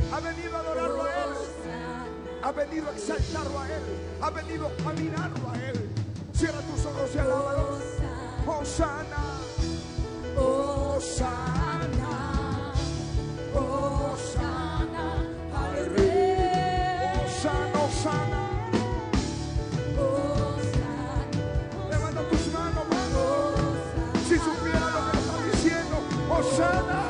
Ha venido a adorarlo a Él. Ha venido a exaltarlo a Él. Ha venido a mirarlo a Él. Cierra tus ojos y alábalo. Hosana, Hosana, Hosana al Rey. Hosana, Hosana. Levanta tus manos, mano. Si supiera lo que está diciendo, Hosana.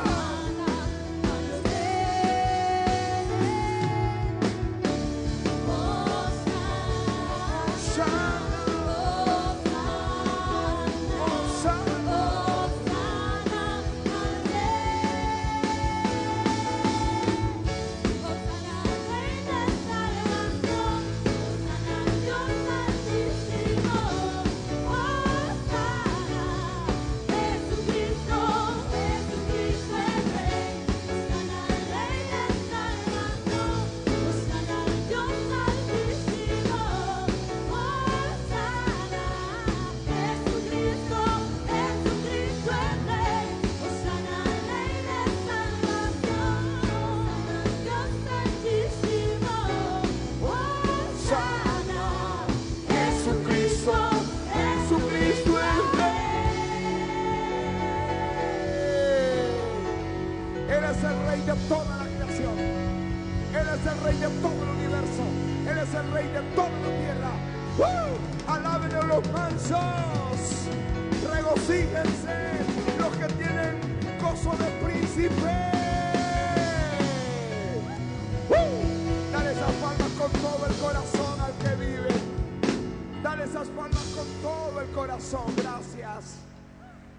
De toda la creación, Él es el Rey de todo el universo, Él es el Rey de toda la tierra. Alábenle los mansos, regocíjense los que tienen gozo de príncipe. Dale esas palmas con todo el corazón al que vive. Dale esas palmas con todo el corazón. Gracias.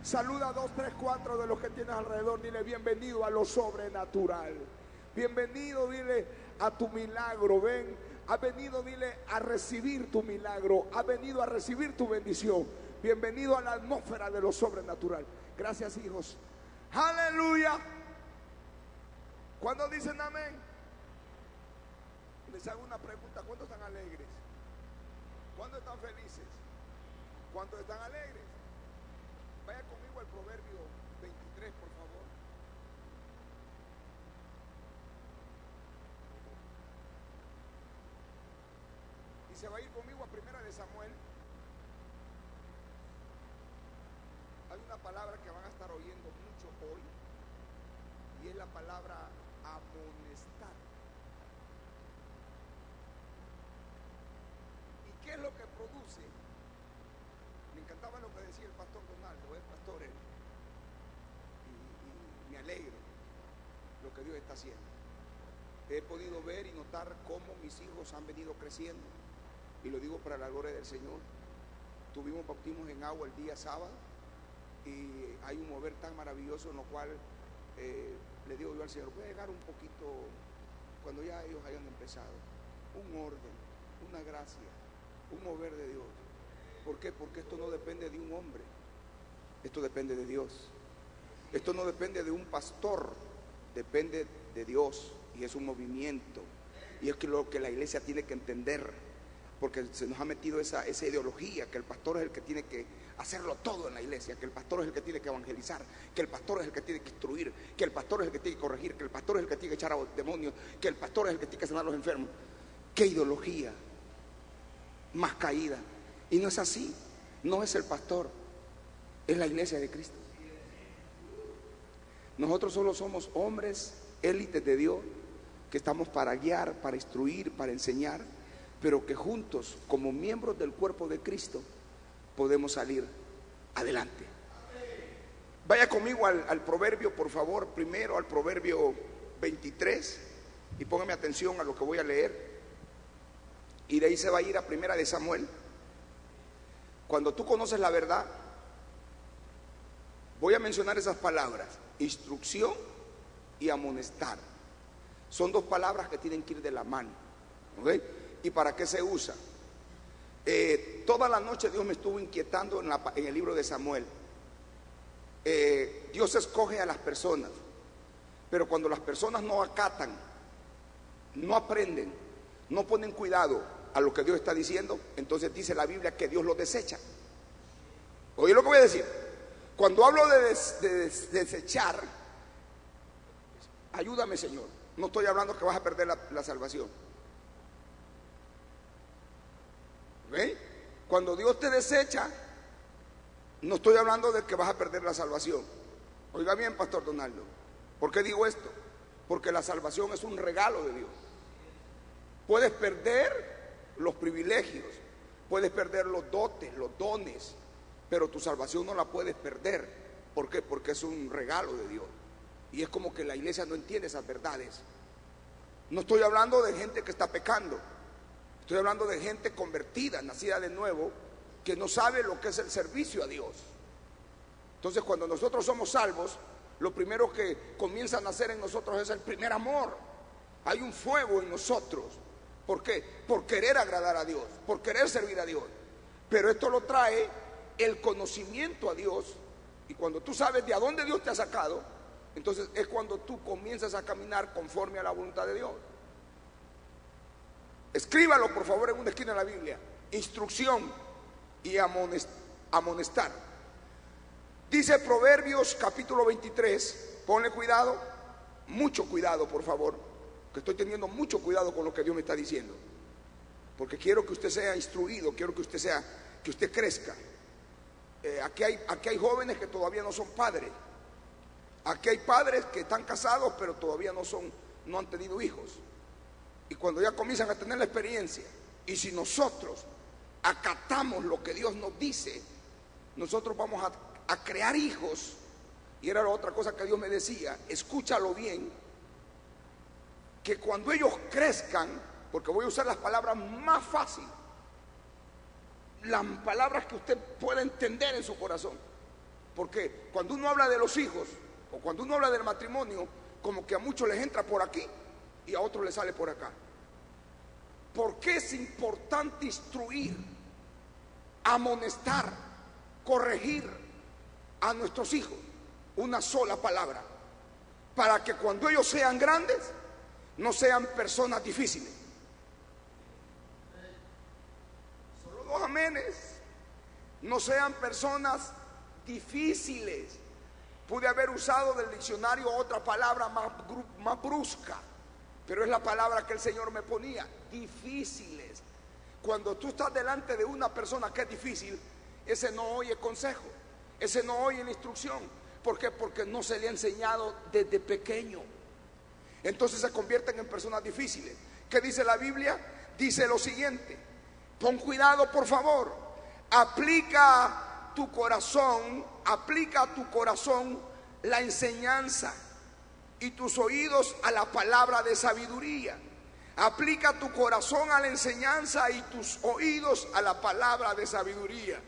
Saluda a 2, 3, 4 de los que tienes alrededor. Dile bienvenido a lo sobrenatural. Bienvenido, dile, a tu milagro. Ven, ha venido, dile, a recibir tu milagro. Ha venido a recibir tu bendición. Bienvenido a la atmósfera de lo sobrenatural. Gracias, hijos. Aleluya. ¿Cuándo dicen amén? Les hago una pregunta. ¿Cuántos están alegres? ¿Cuántos están felices? ¿Cuántos están alegres? Vaya conmigo al Proverbio 23, por favor. Y se va a ir conmigo a Primera de Samuel. Hay una palabra que van a estar oyendo mucho hoy, y es la palabra amonestar. ¿Y qué es lo que produce? Me encantaba lo que decía el pastor Donaldo, el pastor, y me alegro lo que Dios está haciendo. He podido ver y notar cómo mis hijos han venido creciendo, y lo digo para la gloria del Señor. Tuvimos bautismos en agua el día sábado, y hay un mover tan maravilloso en lo cual le digo yo al Señor, voy a llegar un poquito cuando ya ellos hayan empezado, un orden, una gracia, un mover de Dios. ¿Por qué? Porque esto no depende de un hombre, esto depende de Dios. Esto no depende de un pastor, depende de Dios, y es un movimiento. Y es que lo que la iglesia tiene que entender, porque se nos ha metido esa ideología que el pastor es el que tiene que hacerlo todo en la iglesia, que el pastor es el que tiene que evangelizar, que el pastor es el que tiene que instruir, que el pastor es el que tiene que corregir, que el pastor es el que tiene que echar a demonios, que el pastor es el que tiene que sanar a los enfermos. ¿Qué ideología? más caída. Y no es así. No es el pastor, es la iglesia de Cristo. Nosotros solo somos hombres, élites de Dios, que estamos para guiar, para instruir, para enseñar, pero que juntos, como miembros del cuerpo de Cristo, podemos salir adelante. Vaya conmigo al proverbio, por favor, primero al proverbio 23, y póngame atención a lo que voy a leer. Y de ahí se va a ir a Primera de Samuel. Cuando tú conoces la verdad, voy a mencionar esas palabras: instrucción y amonestar. Son dos palabras que tienen que ir de la mano, ¿ok? ¿Y para qué se usa? Toda la noche Dios me estuvo inquietando en el libro de Samuel. Dios escoge a las personas, pero cuando las personas no acatan, no aprenden, no ponen cuidado a lo que Dios está diciendo, entonces dice la Biblia que Dios los desecha. Oye lo que voy a decir. Cuando hablo de desechar, ayúdame, Señor, no estoy hablando que vas a perder la salvación. ¿Okay? Cuando Dios te desecha, no estoy hablando de que vas a perder la salvación. Oiga bien, Pastor Donaldo, ¿por qué digo esto? Porque la salvación es un regalo de Dios. Puedes perder los privilegios, puedes perder los dotes, los dones, pero tu salvación no la puedes perder. ¿Por qué? Porque es un regalo de Dios. Y es como que la iglesia no entiende esas verdades. No estoy hablando de gente que está pecando, estoy hablando de gente convertida, nacida de nuevo, que no sabe lo que es el servicio a Dios. Entonces, cuando nosotros somos salvos, lo primero que comienza a nacer en nosotros es el primer amor. Hay un fuego en nosotros. ¿Por qué? Por querer agradar a Dios, por querer servir a Dios. Pero esto lo trae el conocimiento a Dios. Y cuando tú sabes de a dónde Dios te ha sacado, entonces es cuando tú comienzas a caminar conforme a la voluntad de Dios. Escríbalo, por favor, en una esquina de la Biblia: instrucción y amonestar. Dice Proverbios capítulo 23, ponle cuidado, mucho cuidado, por favor, que estoy teniendo mucho cuidado con lo que Dios me está diciendo, porque quiero que usted sea instruido, quiero que usted crezca. Aquí hay jóvenes que todavía no son padres. Aquí hay padres que están casados pero todavía no han tenido hijos. Y cuando ya comienzan a tener la experiencia, y si nosotros acatamos lo que Dios nos dice, nosotros vamos a crear hijos. Y era la otra cosa que Dios me decía: escúchalo bien, que cuando ellos crezcan, porque voy a usar las palabras más fáciles, las palabras que usted pueda entender en su corazón, porque cuando uno habla de los hijos o cuando uno habla del matrimonio, como que a muchos les entra por aquí y a otros les sale por acá. ¿Por qué es importante instruir, amonestar, corregir a nuestros hijos? Una sola palabra: para que cuando ellos sean grandes no sean personas difíciles. Solo dos amenes. No sean personas difíciles. Pude haber usado del diccionario otra palabra más brusca, pero es la palabra que el Señor me ponía: difíciles. Cuando tú estás delante de una persona que es difícil, ese no oye consejo, ese no oye la instrucción. ¿Por qué? Porque no se le ha enseñado desde pequeño. Entonces se convierten en personas difíciles. ¿Qué dice la Biblia? Dice lo siguiente: pon cuidado, por favor, aplica a tu corazón la enseñanza, y tus oídos a la palabra de sabiduría. Aplica tu corazón a la enseñanza y tus oídos a la palabra de sabiduría.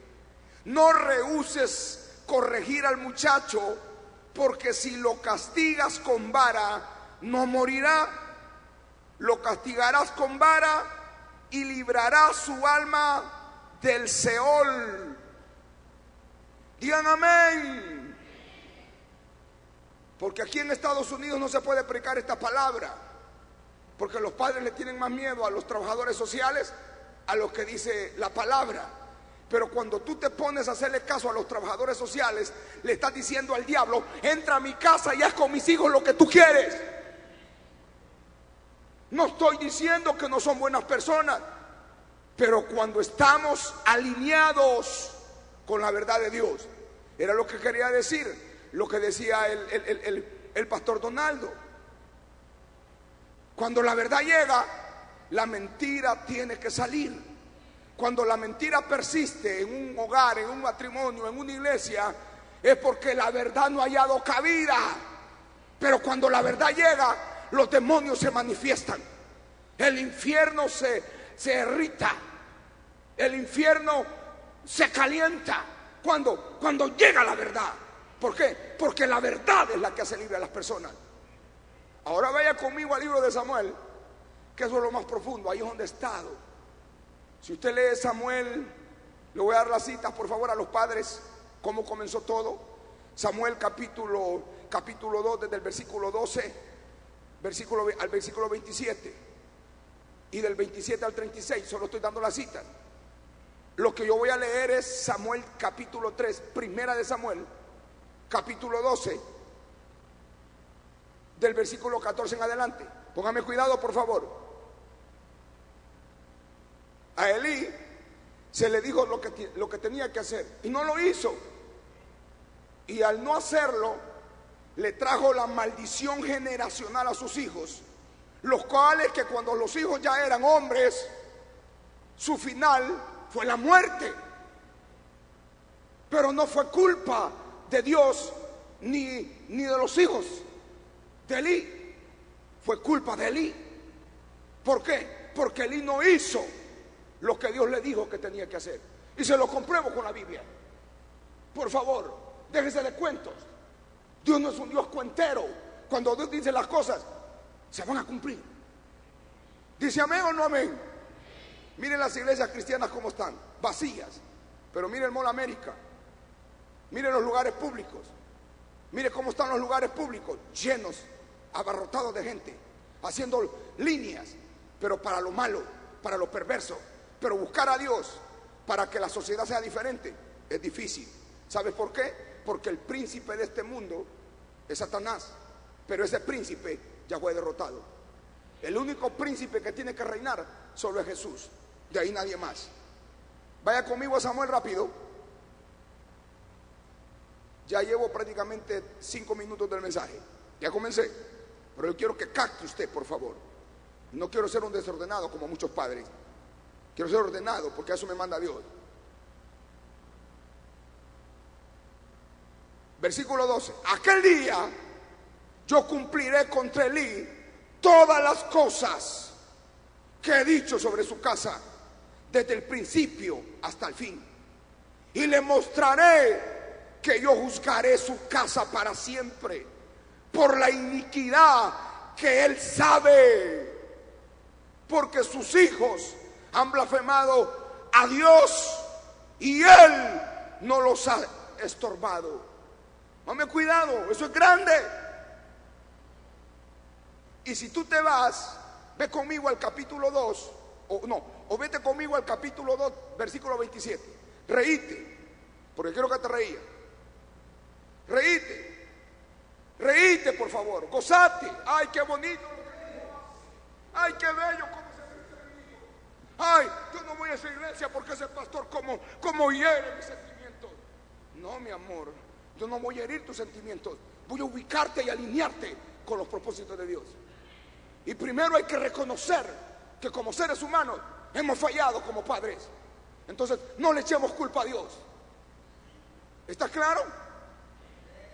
No rehúses corregir al muchacho, porque si lo castigas con vara, no morirá. Lo castigarás con vara y librarás su alma del Seol. Digan amén. Porque aquí en Estados Unidos no se puede predicar esta palabra, porque los padres le tienen más miedo a los trabajadores sociales a lo que dice la palabra. Pero cuando tú te pones a hacerle caso a los trabajadores sociales, le estás diciendo al diablo: entra a mi casa y haz con mis hijos lo que tú quieres. No estoy diciendo que no son buenas personas, Pero cuando estamos alineados con la verdad de Dios, era lo que quería decir, lo que decía el pastor Donaldo. Cuando la verdad llega, la mentira tiene que salir. Cuando la mentira persiste en un hogar, en un matrimonio, en una iglesia, es porque la verdad no ha hallado cabida. Pero cuando la verdad llega, los demonios se manifiestan. El infierno se irrita. El infierno se calienta cuando llega la verdad. ¿Por qué? Porque la verdad es la que hace libre a las personas. Ahora vaya conmigo al libro de Samuel, que eso es lo más profundo, ahí es donde he estado. Si usted lee Samuel, le voy a dar las citas por favor a los padres, cómo comenzó todo. Samuel capítulo 2, desde el versículo 12 al versículo 27, y del 27 al 36, solo estoy dando las citas. Lo que yo voy a leer es Samuel capítulo 3, primera de Samuel, capítulo 12, del versículo 14 en adelante. Póngame cuidado por favor. A Elí se le dijo lo que tenía que hacer y no lo hizo. Y al no hacerlo, le trajo la maldición generacional a sus hijos, los cuales que cuando los hijos ya eran hombres, su final fue la muerte. Pero no fue culpa de Dios ni de los hijos de Elí, fue culpa de Elí. ¿Por qué? Porque Elí no hizo lo que Dios le dijo que tenía que hacer. Y se lo compruebo con la Biblia. Por favor, déjese de cuentos. Dios no es un Dios cuentero. Cuando Dios dice las cosas, se van a cumplir. ¿Dice amén o no amén? Miren las iglesias cristianas cómo están, vacías. Pero miren el Mall América, miren los lugares públicos, miren cómo están los lugares públicos, llenos, abarrotados de gente, haciendo líneas, pero para lo malo, para lo perverso. Pero buscar a Dios para que la sociedad sea diferente es difícil. ¿Sabes por qué? Porque el príncipe de este mundo es Satanás, pero ese príncipe ya fue derrotado. El único príncipe que tiene que reinar solo es Jesús, de ahí nadie más. Vaya conmigo a Samuel rápido. Ya llevo prácticamente 5 minutos del mensaje, ya comencé, pero yo quiero que capte usted, por favor. No quiero ser un desordenado como muchos padres, quiero ser ordenado porque a eso me manda Dios. Versículo 12. Aquel día yo cumpliré contra Elí todas las cosas que he dicho sobre su casa, desde el principio hasta el fin, y le mostraré que yo juzgaré su casa para siempre por la iniquidad que él sabe, porque sus hijos han blasfemado a Dios y él no los ha estorbado. Dame cuidado, eso es grande. Y si tú te vas, ve conmigo al capítulo 2, o vete conmigo al capítulo 2, versículo 27. Reíte, porque quiero que te reías. Reíte, reíte por favor, gozate. Ay, qué bonito lo que dijo. Ay, qué bello cómo se ve. Ay, yo no voy a esa iglesia porque ese pastor como hiere mis sentimientos. No, mi amor, yo no voy a herir tus sentimientos. Voy a ubicarte y alinearte con los propósitos de Dios. Y primero hay que reconocer que como seres humanos hemos fallado como padres. Entonces no le echemos culpa a Dios. ¿Está claro?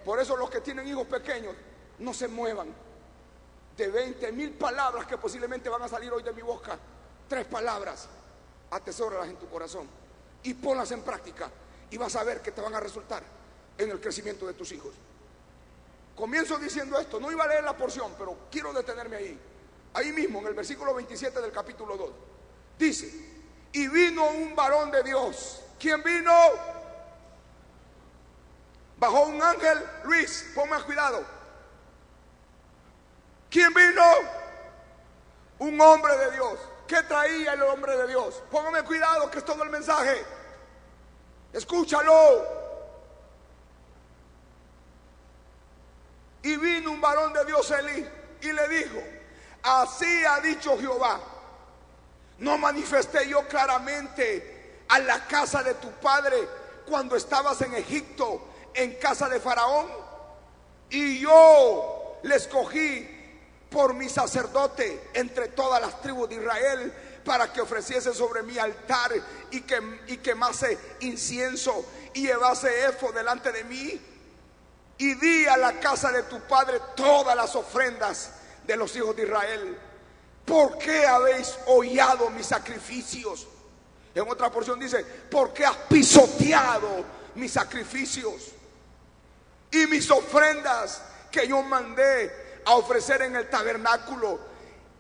Por eso los que tienen hijos pequeños no se muevan. De 20,000 palabras que posiblemente van a salir hoy de mi boca, 3 palabras, atesóralas en tu corazón y ponlas en práctica, y vas a ver que te van a resultar en el crecimiento de tus hijos. Comienzo diciendo esto, no iba a leer la porción, pero quiero detenerme ahí. Ahí mismo, en el versículo 27 del capítulo 2, dice: y vino un varón de Dios. ¿Quién vino? Bajó un ángel. Luis, ponme cuidado. ¿Quién vino? Un hombre de Dios. ¿Qué traía el hombre de Dios? Póngame cuidado, que es todo el mensaje. Escúchalo. Y vino un varón de Dios, Elí, y le dijo: así ha dicho Jehová, ¿No manifesté yo claramente a la casa de tu padre cuando estabas en Egipto, en casa de Faraón? Y yo le escogí por mi sacerdote entre todas las tribus de Israel, para que ofreciese sobre mi altar y quemase incienso y llevase éfod delante de mí. Y di a la casa de tu padre todas las ofrendas de los hijos de Israel. ¿Por qué habéis hollado mis sacrificios? En otra porción dice: ¿por qué has pisoteado mis sacrificios y mis ofrendas que yo mandé a ofrecer en el tabernáculo?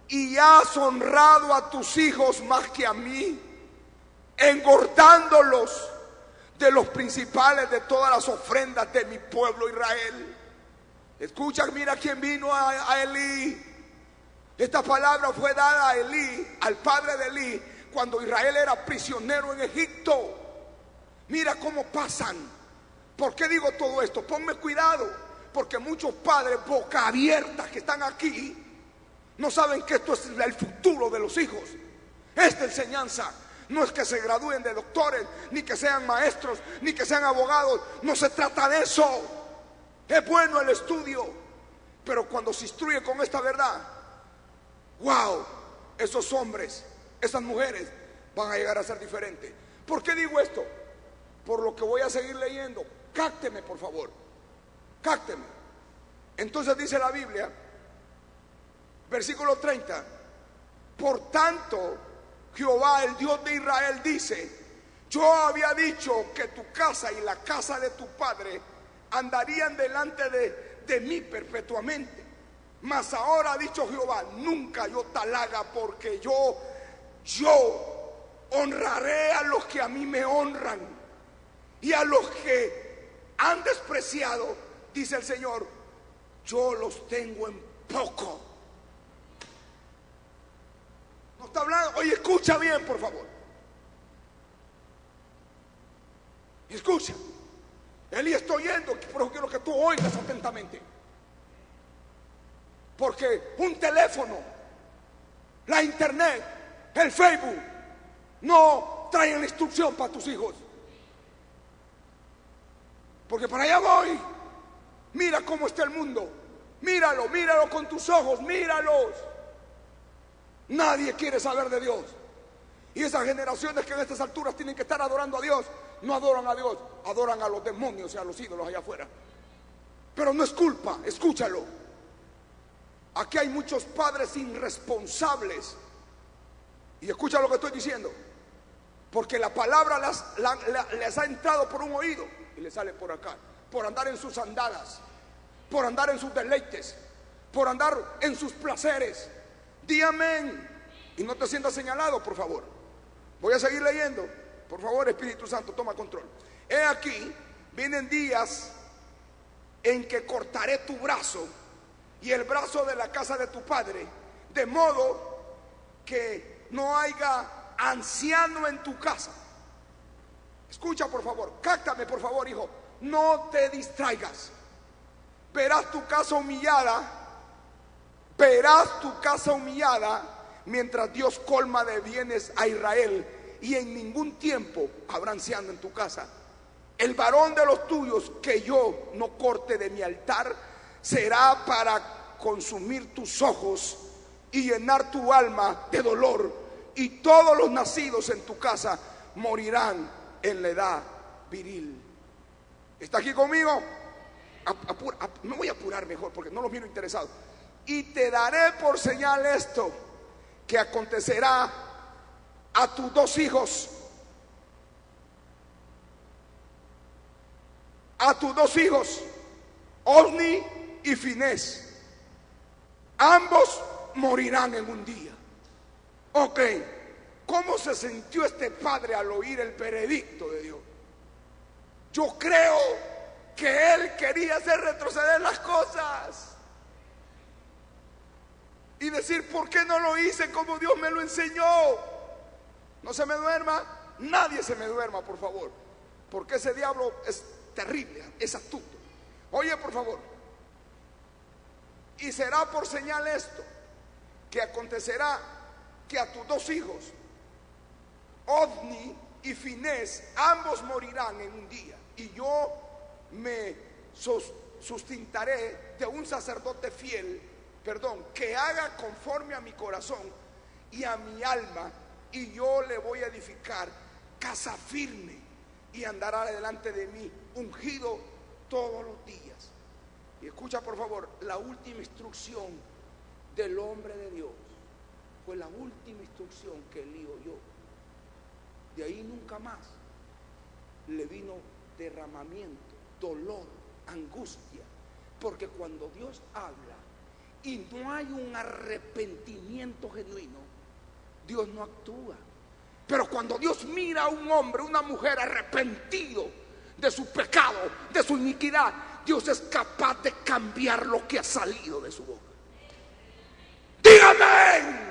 Y has honrado a tus hijos más que a mí, engordándolos de los principales de todas las ofrendas de mi pueblo Israel. Escucha, mira quién vino a Elí. Esta palabra fue dada a Elí, al padre de Elí, cuando Israel era prisionero en Egipto. Mira cómo pasan. ¿Por qué digo todo esto? Ponme cuidado, porque muchos padres boca abierta que están aquí no saben que esto es el futuro de los hijos. Esta enseñanza no es que se gradúen de doctores, ni que sean maestros, ni que sean abogados. No se trata de eso. Es bueno el estudio, pero cuando se instruye con esta verdad, wow, esos hombres, esas mujeres van a llegar a ser diferentes. ¿Por qué digo esto? Por lo que voy a seguir leyendo. Cácteme, por favor, cácteme. Entonces dice la Biblia, versículo 30: por tanto, Jehová, el Dios de Israel, dice: yo había dicho que tu casa y la casa de tu padre andarían delante de mí perpetuamente. Mas ahora ha dicho Jehová: nunca yo tal haga, porque yo honraré a los que a mí me honran, y a los que han despreciado, dice el Señor, yo los tengo en poco. No está hablando. Oye, escucha bien, por favor. Escucha. Elí, estoy oyendo, pero quiero que tú oigas atentamente. Porque un teléfono, la internet, el Facebook, no traen la instrucción para tus hijos. Porque para allá voy. Mira cómo está el mundo. Míralo, míralo con tus ojos, míralos. Nadie quiere saber de Dios. Y esas generaciones que en estas alturas tienen que estar adorando a Dios, no adoran a Dios, adoran a los demonios y a los ídolos allá afuera. Pero no es culpa, escúchalo. Aquí hay muchos padres irresponsables. Y escucha lo que estoy diciendo. Porque la palabra les ha entrado por un oído y les sale por acá. Por andar en sus andadas, por andar en sus deleites, por andar en sus placeres. Di amén. Y no te sientas señalado, por favor. Voy a seguir leyendo. Por favor, Espíritu Santo, toma control. He aquí, vienen días en que cortaré tu brazo y el brazo de la casa de tu padre, de modo que no haya anciano en tu casa. Escucha, por favor, cáctame, por favor, hijo. No te distraigas. Verás tu casa humillada. Verás tu casa humillada mientras Dios colma de bienes a Israel, y en ningún tiempo habrá anciano en tu casa. El varón de los tuyos que yo no corte de mi altar será para consumir tus ojos y llenar tu alma de dolor, y todos los nacidos en tu casa morirán en la edad viril. ¿Está aquí conmigo? Me voy a apurar mejor porque no los miro interesados. Y te daré por señal esto, que acontecerá a tus dos hijos. A tus dos hijos, Ofni y Finés. Ambos morirán en un día. Ok, ¿cómo se sintió este padre al oír el veredicto de Dios? Yo creo que él quería hacer retroceder las cosas y decir: ¿por qué no lo hice como Dios me lo enseñó? No se me duerma, nadie se me duerma, por favor, porque ese diablo es terrible, es astuto. Oye, por favor. Y será por señal esto, que acontecerá que a tus dos hijos, Ofni y Finés, ambos morirán en un día, y yo me sustentaré de un sacerdote fiel, que haga conforme a mi corazón y a mi alma, y yo le voy a edificar casa firme, y andará delante de mí ungido todos los días. Y escucha por favor, la última instrucción del hombre de Dios fue la última instrucción que Elí oyó. De ahí nunca más le vino derramamiento, dolor, angustia, porque cuando Dios habla y no hay un arrepentimiento genuino, Dios no actúa. Pero cuando Dios mira a un hombre, una mujer arrepentido de su pecado, de su iniquidad, Dios es capaz de cambiar lo que ha salido de su boca. Dígame.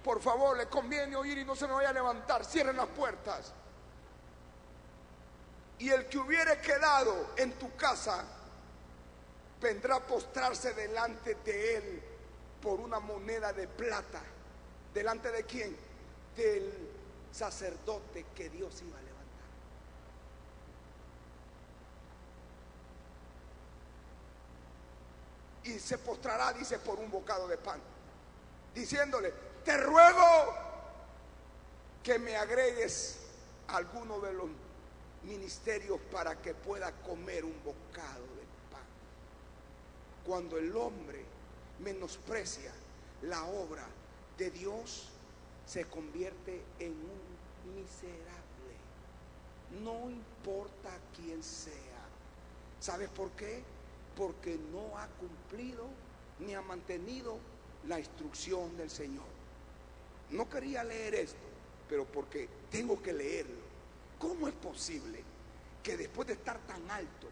Por favor, le conviene oír y no se me vaya a levantar. Cierren las puertas. Y el que hubiere quedado en tu casa vendrá a postrarse delante de él por una moneda de plata. ¿Delante de quién? Del sacerdote que Dios iba a levantar. Y se postrará, dice, por un bocado de pan, diciéndole: te ruego que me agregues alguno de los ministerios para que pueda comer un bocado de pan. Cuando el hombre menosprecia la obra de Dios, se convierte en un miserable, no importa quién sea. ¿Sabes por qué? Porque no ha cumplido ni ha mantenido la instrucción del Señor. No quería leer esto, pero porque tengo que leerlo. ¿Cómo es posible que después de estar tan alto,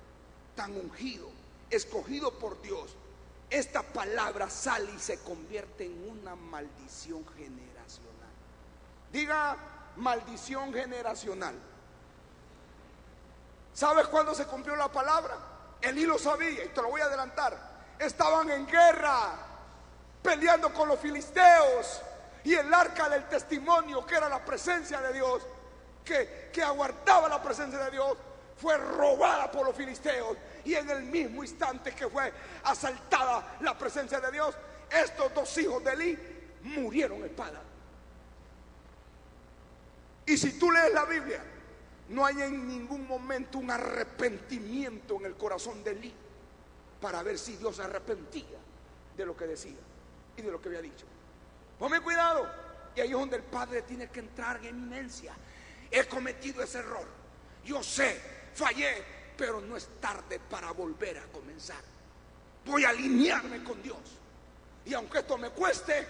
tan ungido, escogido por Dios, esta palabra sale y se convierte en una maldición generacional? Diga: maldición generacional. ¿Sabes cuándo se cumplió la palabra? Elí lo sabía y te lo voy a adelantar. Estaban en guerra, peleando con los filisteos, y el arca del testimonio, que era la presencia de Dios, que aguardaba la presencia de Dios, fue robada por los filisteos. Y en el mismo instante que fue asaltada la presencia de Dios, estos dos hijos de Elí murieron a espada. Y si tú lees la Biblia, no hay en ningún momento un arrepentimiento en el corazón de Elí para ver si Dios se arrepentía de lo que decía y de lo que había dicho. Ponme cuidado. Y ahí es donde el padre tiene que entrar en eminencia. He cometido ese error, yo sé, fallé, pero no es tarde para volver a comenzar. Voy a alinearme con Dios, y aunque esto me cueste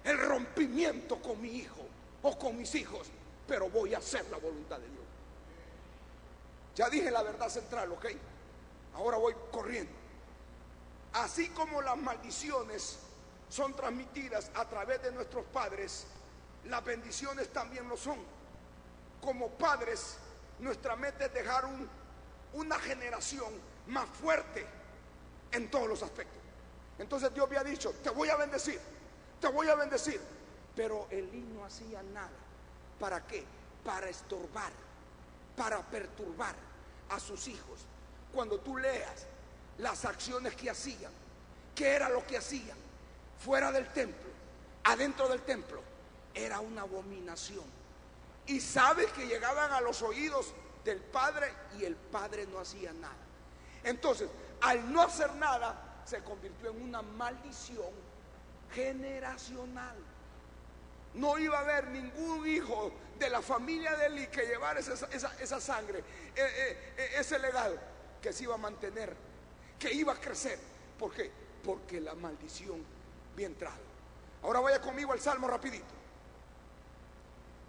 el rompimiento con mi hijo o con mis hijos, pero voy a hacer la voluntad de Dios. Ya dije la verdad central, ¿ok? Ahora voy corriendo. Así como las maldiciones son transmitidas a través de nuestros padres, las bendiciones también lo son. Como padres, nuestra meta es dejar una generación más fuerte en todos los aspectos. Entonces Dios había dicho: te voy a bendecir, te voy a bendecir. Pero Elí no hacía nada. ¿Para qué? Para estorbar, para perturbar a sus hijos. Cuando tú leas las acciones que hacían, ¿qué era lo que hacían? Fuera del templo, adentro del templo, era una abominación. Y sabes que llegaban a los oídos del padre, y el padre no hacía nada. Entonces, al no hacer nada, se convirtió en una maldición generacional. No iba a haber ningún hijo de la familia de Elí que llevara esa sangre, ese legado, que se iba a mantener, que iba a crecer. ¿Por qué? Porque la maldición había entrado. Ahora vaya conmigo al Salmo rapidito.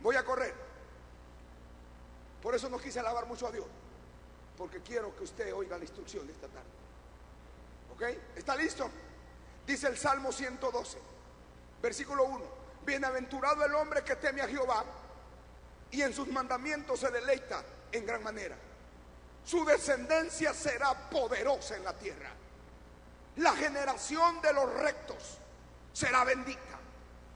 Voy a correr. Por eso no quise alabar mucho a Dios, porque quiero que usted oiga la instrucción de esta tarde. ¿Ok? ¿Está listo? Dice el Salmo 112, versículo 1: bienaventurado el hombre que teme a Jehová, y en sus mandamientos se deleita en gran manera. Su descendencia será poderosa en la tierra. La generación de los rectos será bendita.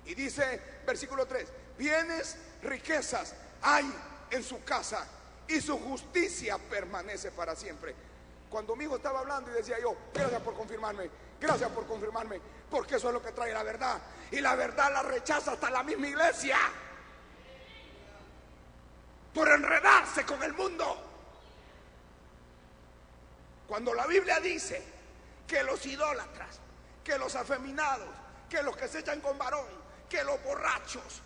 Y dice versículo 3: bienes riquezas hay en su casa y su justicia permanece para siempre. Cuando mi hijo estaba hablando y decía yo, gracias por confirmarme, porque eso es lo que trae la verdad. Y la verdad la rechaza hasta la misma iglesia por enredarse con el mundo. Cuando la Biblia dice que los idólatras, que los afeminados, que los que se echan con varón, que los borrachos,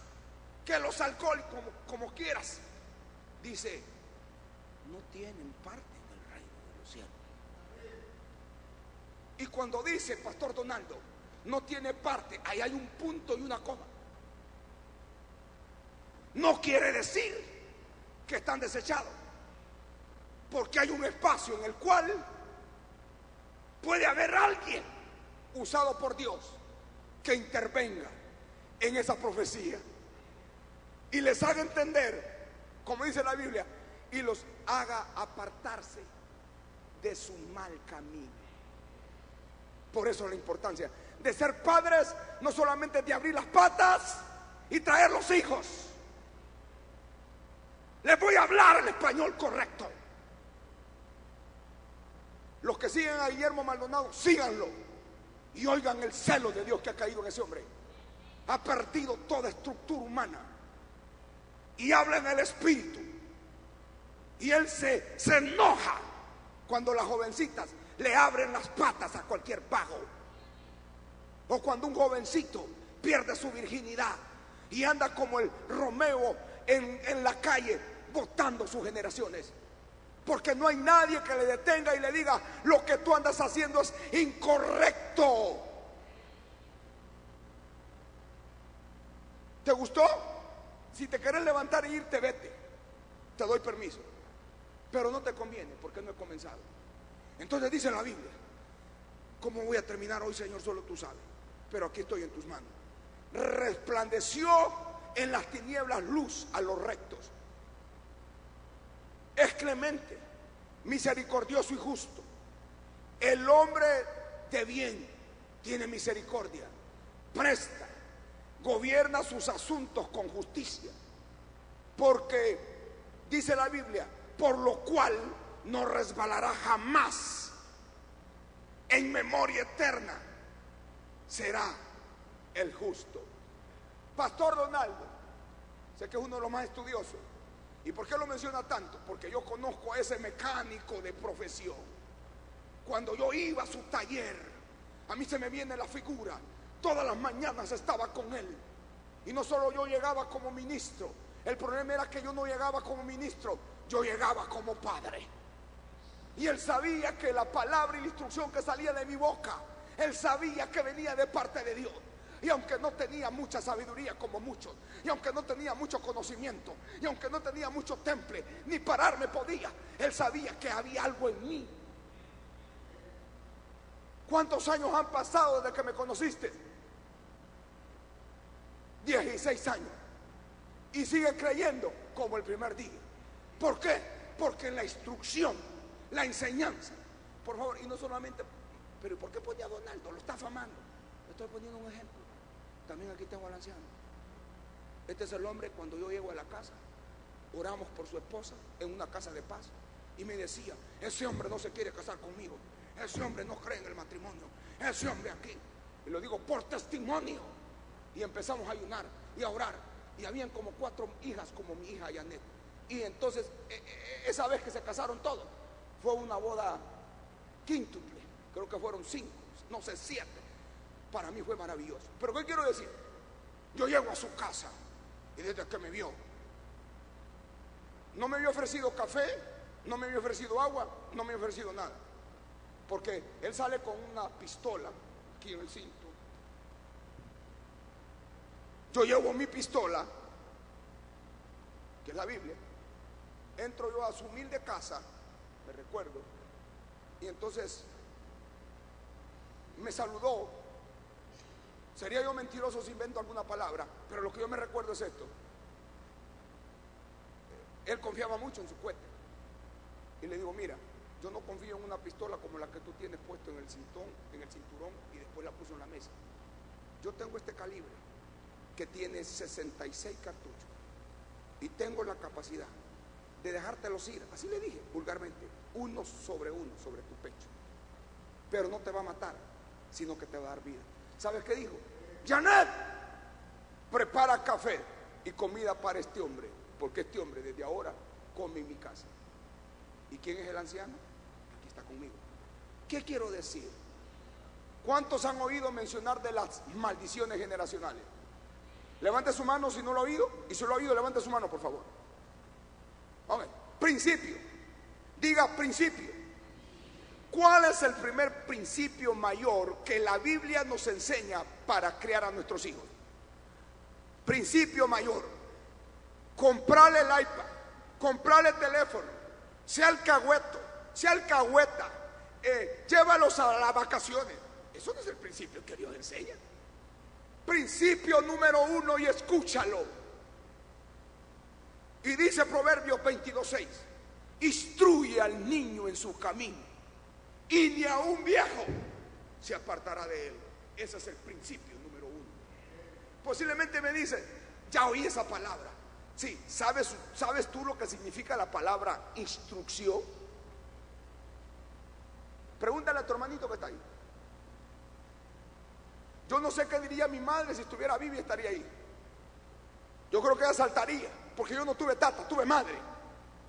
que los alcohólicos, como quieras, dice, no tienen parte en el reino de los cielos. Y cuando dice, Pastor Donaldo, no tiene parte, ahí hay un punto y una coma. No quiere decir que están desechados, porque hay un espacio en el cual puede haber alguien usado por Dios que intervenga en esa profecía y les haga entender, como dice la Biblia, y los haga apartarse de su mal camino. Por eso la importancia de ser padres, no solamente de abrir las patas y traer los hijos. Les voy a hablar el español correcto. Los que siguen a Guillermo Maldonado, síganlo y oigan el celo de Dios que ha caído en ese hombre. Ha perdido toda estructura humana y habla en el espíritu. Y él se enoja cuando las jovencitas le abren las patas a cualquier vago, o cuando un jovencito pierde su virginidad y anda como el Romeo en la calle botando sus generaciones, porque no hay nadie que le detenga y le diga, lo que tú andas haciendo es incorrecto. ¿Te gustó? Si te querés levantar e irte, vete, te doy permiso, pero no te conviene porque no he comenzado. Entonces dice la Biblia, ¿cómo voy a terminar hoy, Señor? Solo tú sabes, pero aquí estoy en tus manos. Resplandeció en las tinieblas luz a los rectos. Es clemente, misericordioso y justo. El hombre de bien tiene misericordia, presta, gobierna sus asuntos con justicia, porque dice la Biblia, por lo cual no resbalará jamás, en memoria eterna será el justo. Pastor Donaldo, sé que es uno de los más estudiosos. ¿Y por qué lo menciona tanto? Porque yo conozco a ese mecánico de profesión. Cuando yo iba a su taller, a mí se me viene la figura. Todas las mañanas estaba con él. Y no solo yo llegaba como ministro. El problema era que yo no llegaba como ministro, yo llegaba como padre. Y él sabía que la palabra y la instrucción que salía de mi boca, él sabía que venía de parte de Dios. Y aunque no tenía mucha sabiduría como muchos, y aunque no tenía mucho conocimiento, y aunque no tenía mucho temple, ni pararme podía, él sabía que había algo en mí. ¿Cuántos años han pasado desde que me conociste? 16 años. Y sigue creyendo como el primer día. ¿Por qué? Porque en la instrucción, la enseñanza, por favor, y no solamente, pero ¿por qué pone a Donaldo? Lo está afamando. Le estoy poniendo un ejemplo. También aquí tengo al anciano. Este es el hombre, cuando yo llego a la casa, oramos por su esposa en una casa de paz, y me decía, ese hombre no se quiere casar conmigo, ese hombre no cree en el matrimonio, ese hombre aquí. Y lo digo por testimonio. Y empezamos a ayunar y a orar, y habían como 4 hijas como mi hija Janet. Y entonces esa vez que se casaron todos, fue una boda quíntuple, creo que fueron 5, no sé, 7. Para mí fue maravilloso. Pero ¿qué quiero decir? Yo llego a su casa y desde que me vio, no me había ofrecido café, no me había ofrecido agua, no me había ofrecido nada, porque él sale con una pistola aquí en el cinto. Yo llevo mi pistola, que es la Biblia. Entro yo a su humilde casa, me recuerdo, y entonces me saludó. Sería yo mentiroso si invento alguna palabra, pero lo que yo me recuerdo es esto. Él confiaba mucho en su cohete. Y le digo, mira, yo no confío en una pistola como la que tú tienes puesto en el cinturón y después la puso en la mesa. Yo tengo este calibre que tiene 66 cartuchos. y tengo la capacidad de dejártelos ir, así le dije vulgarmente, uno sobre tu pecho, pero no te va a matar, sino que te va a dar vida. ¿Sabes qué dijo? Janet, prepara café y comida para este hombre, porque este hombre desde ahora come en mi casa. ¿Y quién es el anciano? Aquí está conmigo. ¿Qué quiero decir? ¿Cuántos han oído mencionar de las maldiciones generacionales? Levante su mano si no lo ha oído, y si lo ha oído, levante su mano, por favor. Ok, principio. Diga principio. ¿Cuál es el primer principio mayor que la Biblia nos enseña para criar a nuestros hijos? Principio mayor: comprarle el iPad, comprarle el teléfono, sea alcahueto, sea alcahueta, llévalos a las vacaciones. Eso no es el principio que Dios enseña. Principio número 1, y escúchalo. Y dice Proverbios 22:6: instruye al niño en su camino, y ni a un viejo se apartará de él. Ese es el principio número 1. Posiblemente me dice, ya oí esa palabra. Sí, ¿sabes tú lo que significa la palabra instrucción? Pregúntale a tu hermanito que está ahí. Yo no sé qué diría mi madre si estuviera viva y estaría ahí. Yo creo que ella saltaría, porque yo no tuve tata, tuve madre.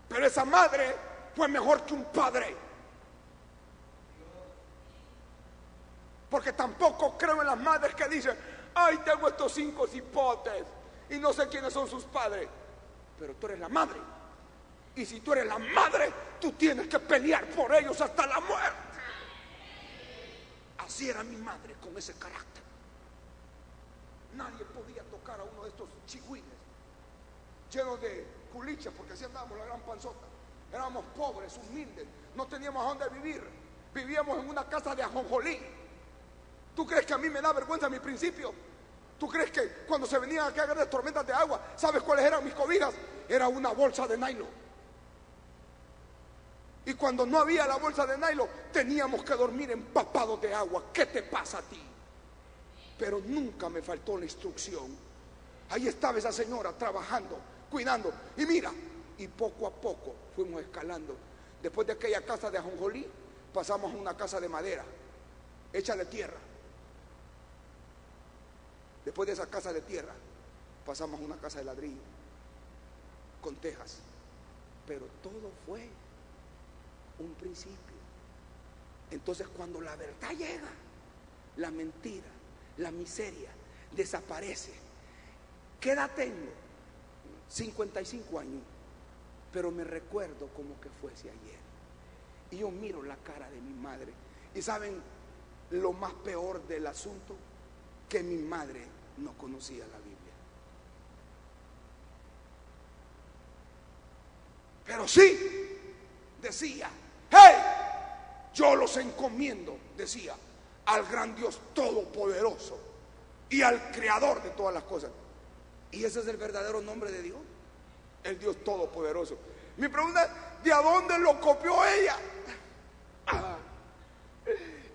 Pero esa madre fue mejor que un padre. Porque tampoco creo en las madres que dicen, ay, tengo estos 5 cipotes y no sé quiénes son sus padres. Pero tú eres la madre. Y si tú eres la madre, tú tienes que pelear por ellos hasta la muerte. Así era mi madre, con ese carácter. Nadie podía tocar a uno de estos chigüines llenos de culichas, porque así andábamos, la gran panzota. Éramos pobres, humildes, no teníamos a dónde vivir. Vivíamos en una casa de ajonjolí. ¿Tú crees que a mí me da vergüenza mi principio? ¿Tú crees que cuando se venían aquí a grandes tormentas de agua, sabes cuáles eran mis cobijas? Era una bolsa de nylon. Y cuando no había la bolsa de nylon, teníamos que dormir empapados de agua. ¿Qué te pasa a ti? Pero nunca me faltó la instrucción. Ahí estaba esa señora trabajando, cuidando. Y mira, y poco a poco fuimos escalando. Después de aquella casa de ajonjolí, pasamos a una casa de madera, hecha de tierra. Después de esa casa de tierra, pasamos a una casa de ladrillo, con tejas. Pero todo fue un principio. Entonces, cuando la verdad llega, la mentira, la miseria desaparece. ¿Qué edad tengo? 55 años. Pero me recuerdo como que fuese ayer. Y yo miro la cara de mi madre. ¿Y saben lo más peor del asunto? Que mi madre no conocía la Biblia. Pero sí decía, hey, yo los encomiendo, decía, al gran Dios todopoderoso y al creador de todas las cosas. Y ese es el verdadero nombre de Dios, el Dios todopoderoso. Mi pregunta es, ¿de a dónde lo copió ella?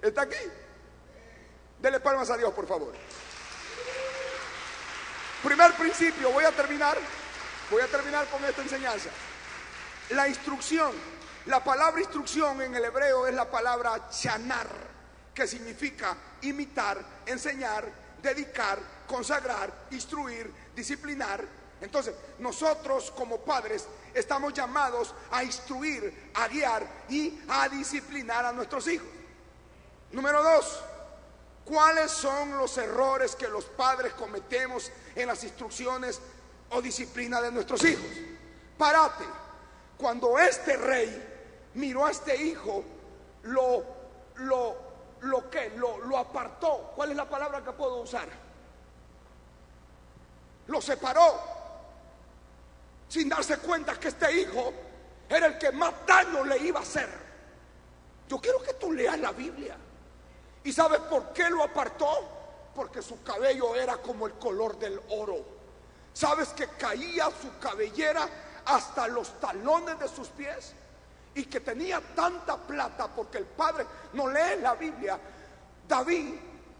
¿Está aquí? Dele palmas a Dios, por favor. Primer principio, voy a terminar con esta enseñanza. La instrucción, la palabra instrucción en el hebreo es la palabra chanar, que significa imitar, enseñar, dedicar, consagrar, instruir, disciplinar. Entonces, nosotros como padres estamos llamados a instruir, a guiar y a disciplinar a nuestros hijos. Número 2, ¿cuáles son los errores que los padres cometemos en las instrucciones o disciplina de nuestros hijos? Párate. Cuando este rey miró a este hijo, lo apartó. ¿Cuál es la palabra que puedo usar? Lo separó, sin darse cuenta que este hijo era el que más daño le iba a hacer. Yo quiero que tú leas la Biblia. ¿Y sabes por qué lo apartó? Porque su cabello era como el color del oro. ¿Sabes que caía su cabellera hasta los talones de sus pies? Y que tenía tanta plata, porque el padre no lee la Biblia. David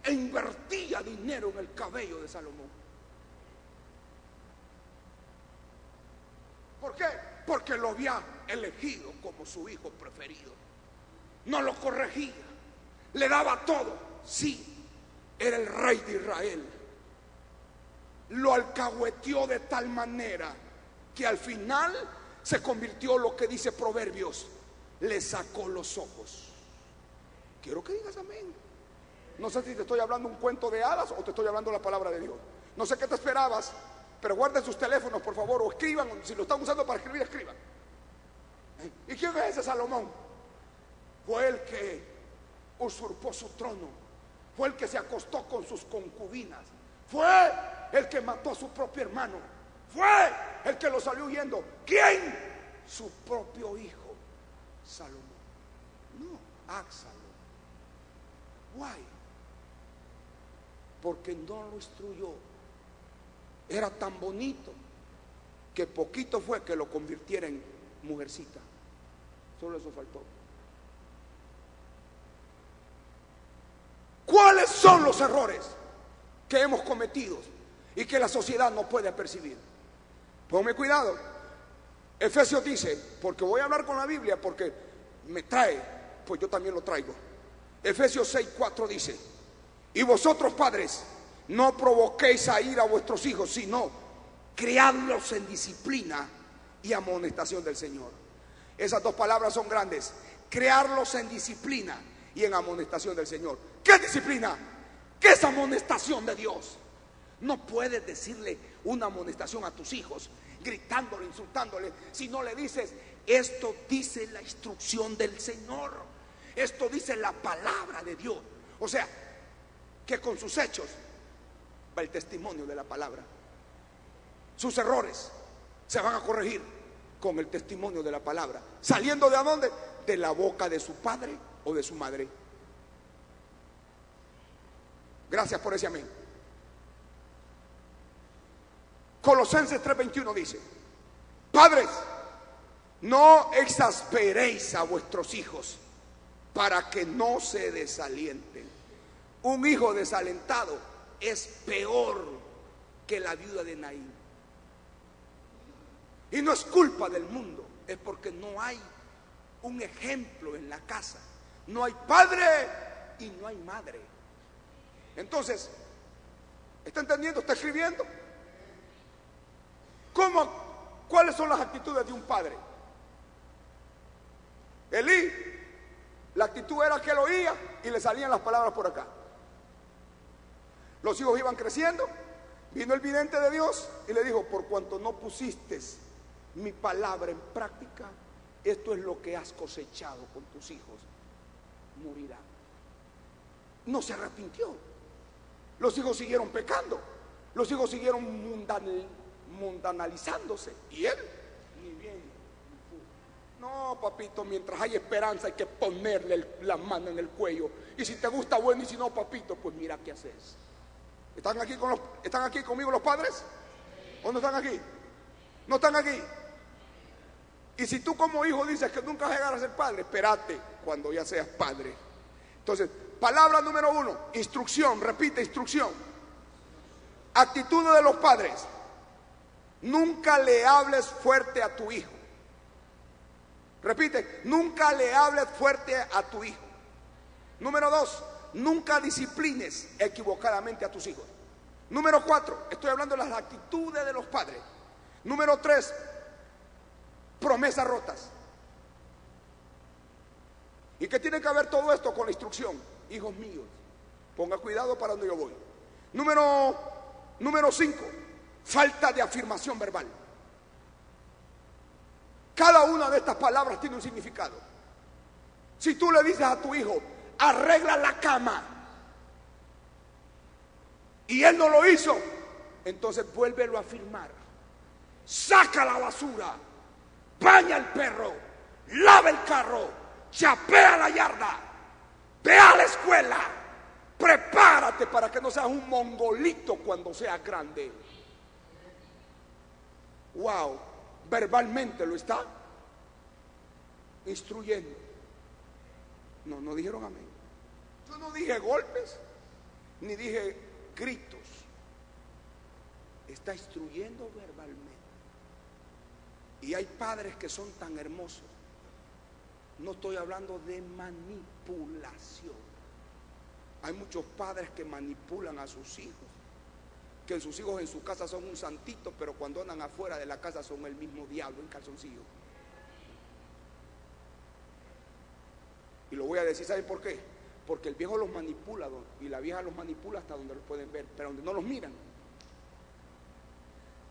invertía dinero en el cabello de Salomón. ¿Por qué? Porque lo había elegido como su hijo preferido. No lo corregía, le daba todo. Sí, era el rey de Israel. Lo alcahueteó de tal manera que al final se convirtió, lo que dice Proverbios, le sacó los ojos. Quiero que digas amén. No sé si te estoy hablando un cuento de hadas o te estoy hablando la palabra de Dios. No sé qué te esperabas, pero guarden sus teléfonos, por favor, o escriban. Si lo están usando para escribir, escriban. ¿Y quién es ese Salomón? Fue el que usurpó su trono, fue el que se acostó con sus concubinas, fue el que mató a su propio hermano, fue el que lo salió huyendo. ¿Quién? Su propio hijo, Salomón. No, Absalom. Why? Porque no lo instruyó. Era tan bonito que poquito fue que lo convirtiera en mujercita. Solo eso faltó. ¿Cuáles son los errores que hemos cometido y que la sociedad no puede percibir? Ponme cuidado. Efesios dice, porque voy a hablar con la Biblia, porque me trae, pues yo también lo traigo. Efesios 6:4 dice: y vosotros, padres, no provoquéis a ira a vuestros hijos, sino criadlos en disciplina y amonestación del Señor. Esas dos palabras son grandes: criarlos en disciplina y en amonestación del Señor. ¿Qué es disciplina? ¿Qué es amonestación de Dios? No puedes decirle una amonestación a tus hijos gritándole, insultándole, si no le dices: esto dice la instrucción del Señor, esto dice la palabra de Dios. O sea, que con sus hechos va el testimonio de la palabra. Sus errores se van a corregir con el testimonio de la palabra, saliendo de dónde, de la boca de su padre o de su madre. Gracias por ese amén. Colosenses 3:21 dice: padres, no exasperéis a vuestros hijos para que no se desalienten. Un hijo desalentado es peor que la viuda de Naín. Y no es culpa del mundo, es porque no hay un ejemplo en la casa. No hay padre y no hay madre. Entonces, ¿está entendiendo? ¿Está escribiendo? ¿Cuáles son las actitudes de un padre? Elí, la actitud era que él oía y le salían las palabras por acá. Los hijos iban creciendo, vino el vidente de Dios y le dijo: por cuanto no pusiste mi palabra en práctica, esto es lo que has cosechado con tus hijos, morirán. No se arrepintió. Los hijos siguieron pecando, los hijos siguieron mundanalizándose, y él ni bien ni fu. No, papito, mientras hay esperanza hay que ponerle la mano en el cuello, y si te gusta, bueno, y si no, papito, pues mira qué haces. ¿Están aquí conmigo los padres? ¿O no están aquí? ¿No están aquí? Y si tú como hijo dices que nunca vas a llegar a ser padre, espérate cuando ya seas padre. Entonces, palabra número 1, instrucción. Repite: instrucción. Actitudes de los padres: nunca le hables fuerte a tu hijo. Repite: nunca le hables fuerte a tu hijo. Número 2, nunca disciplines equivocadamente a tus hijos. Número 4, estoy hablando de las actitudes de los padres. Número 3, promesas rotas. ¿Y qué tiene que ver todo esto con la instrucción? Hijos míos, ponga cuidado para donde yo voy. Número 5, falta de afirmación verbal. Cada una de estas palabras tiene un significado. Si tú le dices a tu hijo: arregla la cama, y él no lo hizo, entonces vuélvelo a afirmar. Saca la basura, baña el perro, lava el carro, chapea la yarda, ve a la escuela, prepárate para que no seas un mongolito cuando seas grande. Wow, verbalmente lo está instruyendo. No dijeron amén. Yo no dije golpes, ni dije gritos. Está instruyendo verbalmente. Y hay padres que son tan hermosos. No estoy hablando de manipulación. Hay muchos padres que manipulan a sus hijos, que sus hijos en su casa son un santito, pero cuando andan afuera de la casa son el mismo diablo en calzoncillo. Y lo voy a decir, ¿saben por qué? Porque el viejo los manipula y la vieja los manipula hasta donde los pueden ver, pero donde no los miran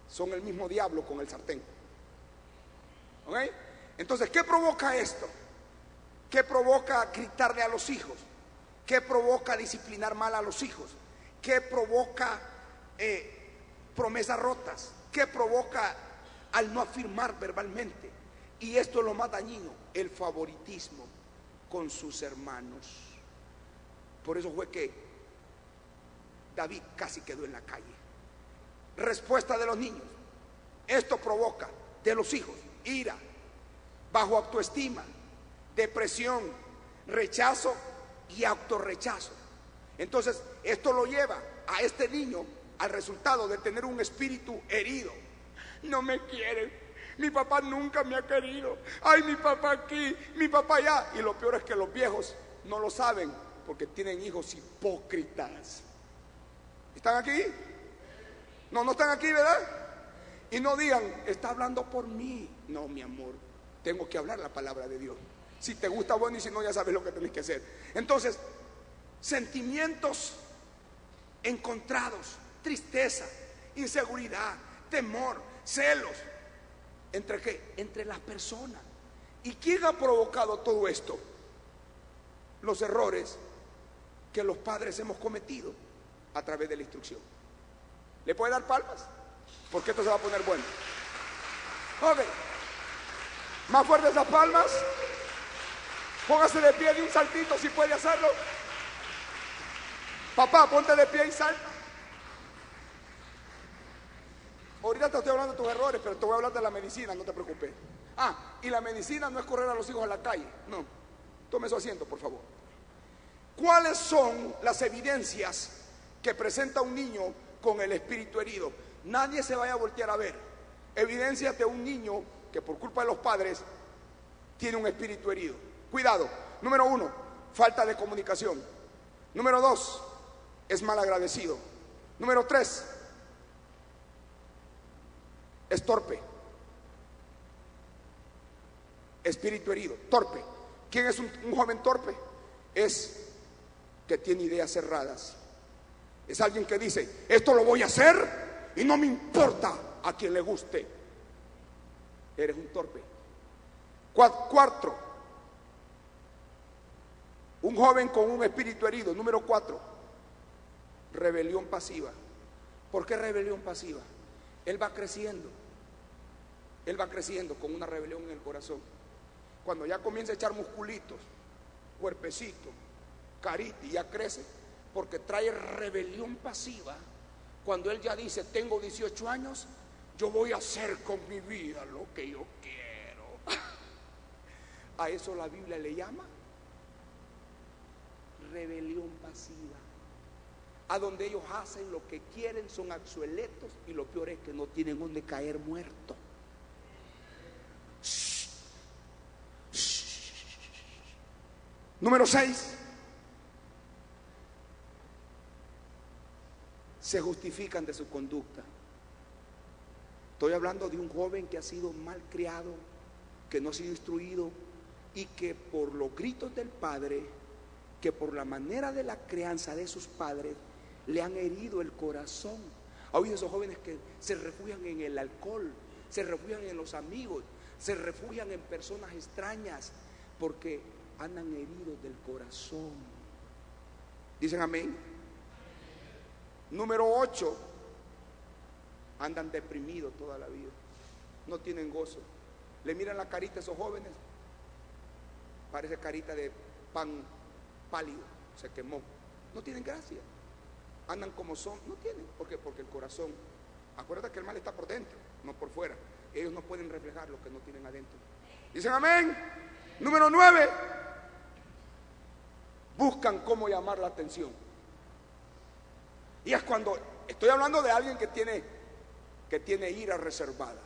son el mismo diablo con el sartén. ¿Ok? Entonces, ¿qué provoca esto? ¿Qué provoca gritarle a los hijos? ¿Qué provoca disciplinar mal a los hijos? ¿Qué provoca promesas rotas? ¿Qué provoca al no afirmar verbalmente? Y esto es lo más dañino, el favoritismo con sus hermanos. Por eso fue que David casi quedó en la calle. Respuesta de los niños. Esto provoca de los hijos ira, bajo autoestima, depresión, rechazo y autorrechazo. Entonces esto lo lleva a este niño al resultado de tener un espíritu herido. No me quieren, mi papá nunca me ha querido, ay, mi papá aquí, mi papá allá. Y lo peor es que los viejos no lo saben porque tienen hijos hipócritas. ¿Están aquí? No están aquí, ¿verdad? Y no digan, está hablando por mí. No, mi amor, tengo que hablar la palabra de Dios. Si te gusta, bueno, y si no, ya sabes lo que tenés que hacer. Entonces, sentimientos encontrados, tristeza, inseguridad, temor, celos. ¿Entre qué? Entre las personas. ¿Y quién ha provocado todo esto? Los errores que los padres hemos cometido a través de la instrucción. ¿Le puede dar palmas? Porque esto se va a poner bueno. Ok. Más fuerte esas palmas. Póngase de pie de un saltito si puede hacerlo. Papá, ponte de pie y salta. Ahorita te estoy hablando de tus errores, pero te voy a hablar de la medicina, no te preocupes. Y la medicina no es correr a los hijos a la calle. No. Tome su asiento, por favor. ¿Cuáles son las evidencias que presenta un niño con el espíritu herido? Nadie se vaya a voltear a ver. Evidencias de un niño que por culpa de los padres tiene un espíritu herido. Cuidado. Número 1, falta de comunicación. Número 2, es mal agradecido. Número 3, es torpe. Espíritu herido, torpe. ¿Quién es un joven torpe? Es que tiene ideas cerradas. Es alguien que dice, esto lo voy a hacer y no me importa a quien le guste. Eres un torpe. Cuarto, un joven con un espíritu herido. Número 4, rebelión pasiva. ¿Por qué rebelión pasiva? Él va creciendo con una rebelión en el corazón. Cuando ya comienza a echar musculitos, cuerpecito, carita, y ya crece, porque trae rebelión pasiva. Cuando él ya dice, tengo 18 años, yo voy a hacer con mi vida lo que yo quiero. A eso la Biblia le llama rebelión pasiva. A donde ellos hacen lo que quieren, son absueletos, y lo peor es que no tienen donde caer muerto. Número 6, se justifican de su conducta. Estoy hablando de un joven que ha sido mal criado, que no ha sido instruido, y que por los gritos del padre, que por la manera de la crianza de sus padres, le han herido el corazón. ¿Ha oído esos jóvenes que se refugian en el alcohol, se refugian en los amigos, se refugian en personas extrañas, porque andan heridos del corazón? ¿Dicen amén? Número 8, andan deprimidos toda la vida, no tienen gozo. Le miran la carita a esos jóvenes, parece carita de pan pálido, se quemó, no tienen gracia, andan como son, no tienen. ¿Por qué? Porque el corazón, acuérdate que el mal está por dentro, no por fuera. Ellos no pueden reflejar lo que no tienen adentro. ¿Dicen amén? Número 9, buscan cómo llamar la atención. Y es cuando estoy hablando de alguien que tiene ira reservada.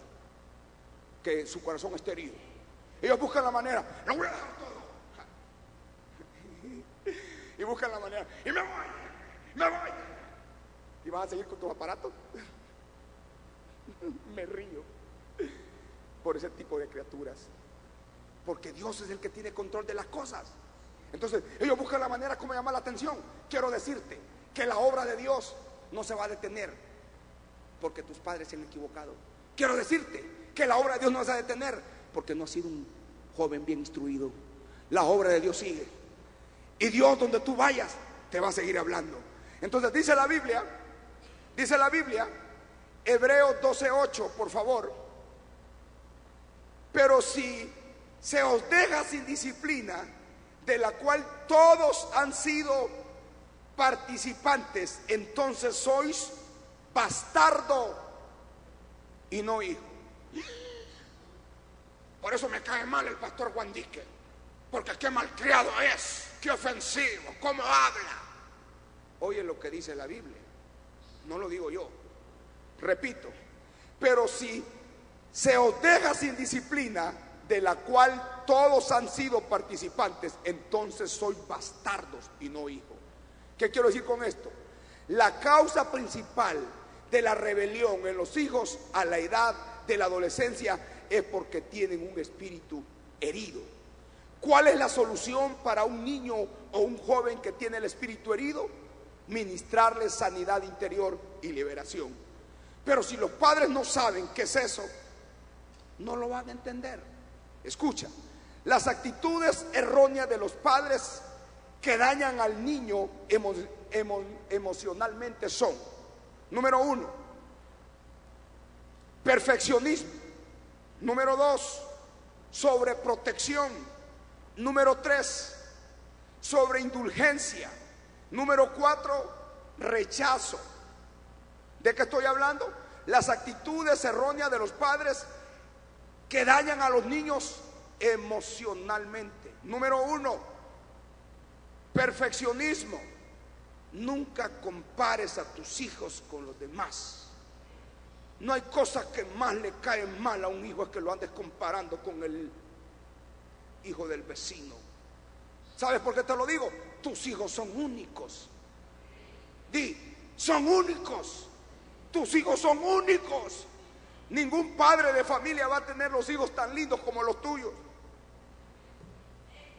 que su corazón esté herido. Ellos buscan la manera, lo voy a dejar todo. Y buscan la manera, y me voy. ¿Y vas a seguir con tus aparatos? Me río por ese tipo de criaturas, porque Dios es el que tiene control de las cosas. Entonces ellos buscan la manera como llamar la atención. Quiero decirte que la obra de Dios no se va a detener porque tus padres se han equivocado. Quiero decirte que la obra de Dios no se va a detener porque no has sido un joven bien instruido. La obra de Dios sigue, y Dios, donde tú vayas, te va a seguir hablando. Entonces dice la Biblia, Hebreos 12:8, por favor: pero si se os deja sin disciplina, de la cual todos han sido participantes, entonces sois bastardo y no hijo. Por eso me cae mal el pastor Juan Dique, porque qué malcriado es, qué ofensivo, cómo habla. Oye lo que dice la Biblia, no lo digo yo. Repito, pero si se os deja sin disciplina, de la cual todos han sido participantes, entonces sois bastardos y no hijos. ¿Qué quiero decir con esto? La causa principal de la rebelión en los hijos a la edad de la adolescencia es porque tienen un espíritu herido. ¿Cuál es la solución para un niño o un joven que tiene el espíritu herido? Ministrarles sanidad interior y liberación. Pero si los padres no saben qué es eso, no lo van a entender. Escucha, las actitudes erróneas de los padres que dañan al niño emocionalmente son: número 1, perfeccionismo; número 2, sobreprotección; número 3, sobreindulgencia; número 4, rechazo. ¿De qué estoy hablando? Las actitudes erróneas de los padres que dañan a los niños emocionalmente. Número 1, perfeccionismo. Nunca compares a tus hijos con los demás. No hay cosa que más le caen mal a un hijo es que lo andes comparando con el hijo del vecino. ¿Sabes por qué te lo digo? Tus hijos son únicos. Di, son únicos. Tus hijos son únicos. Ningún padre de familia va a tener los hijos tan lindos como los tuyos.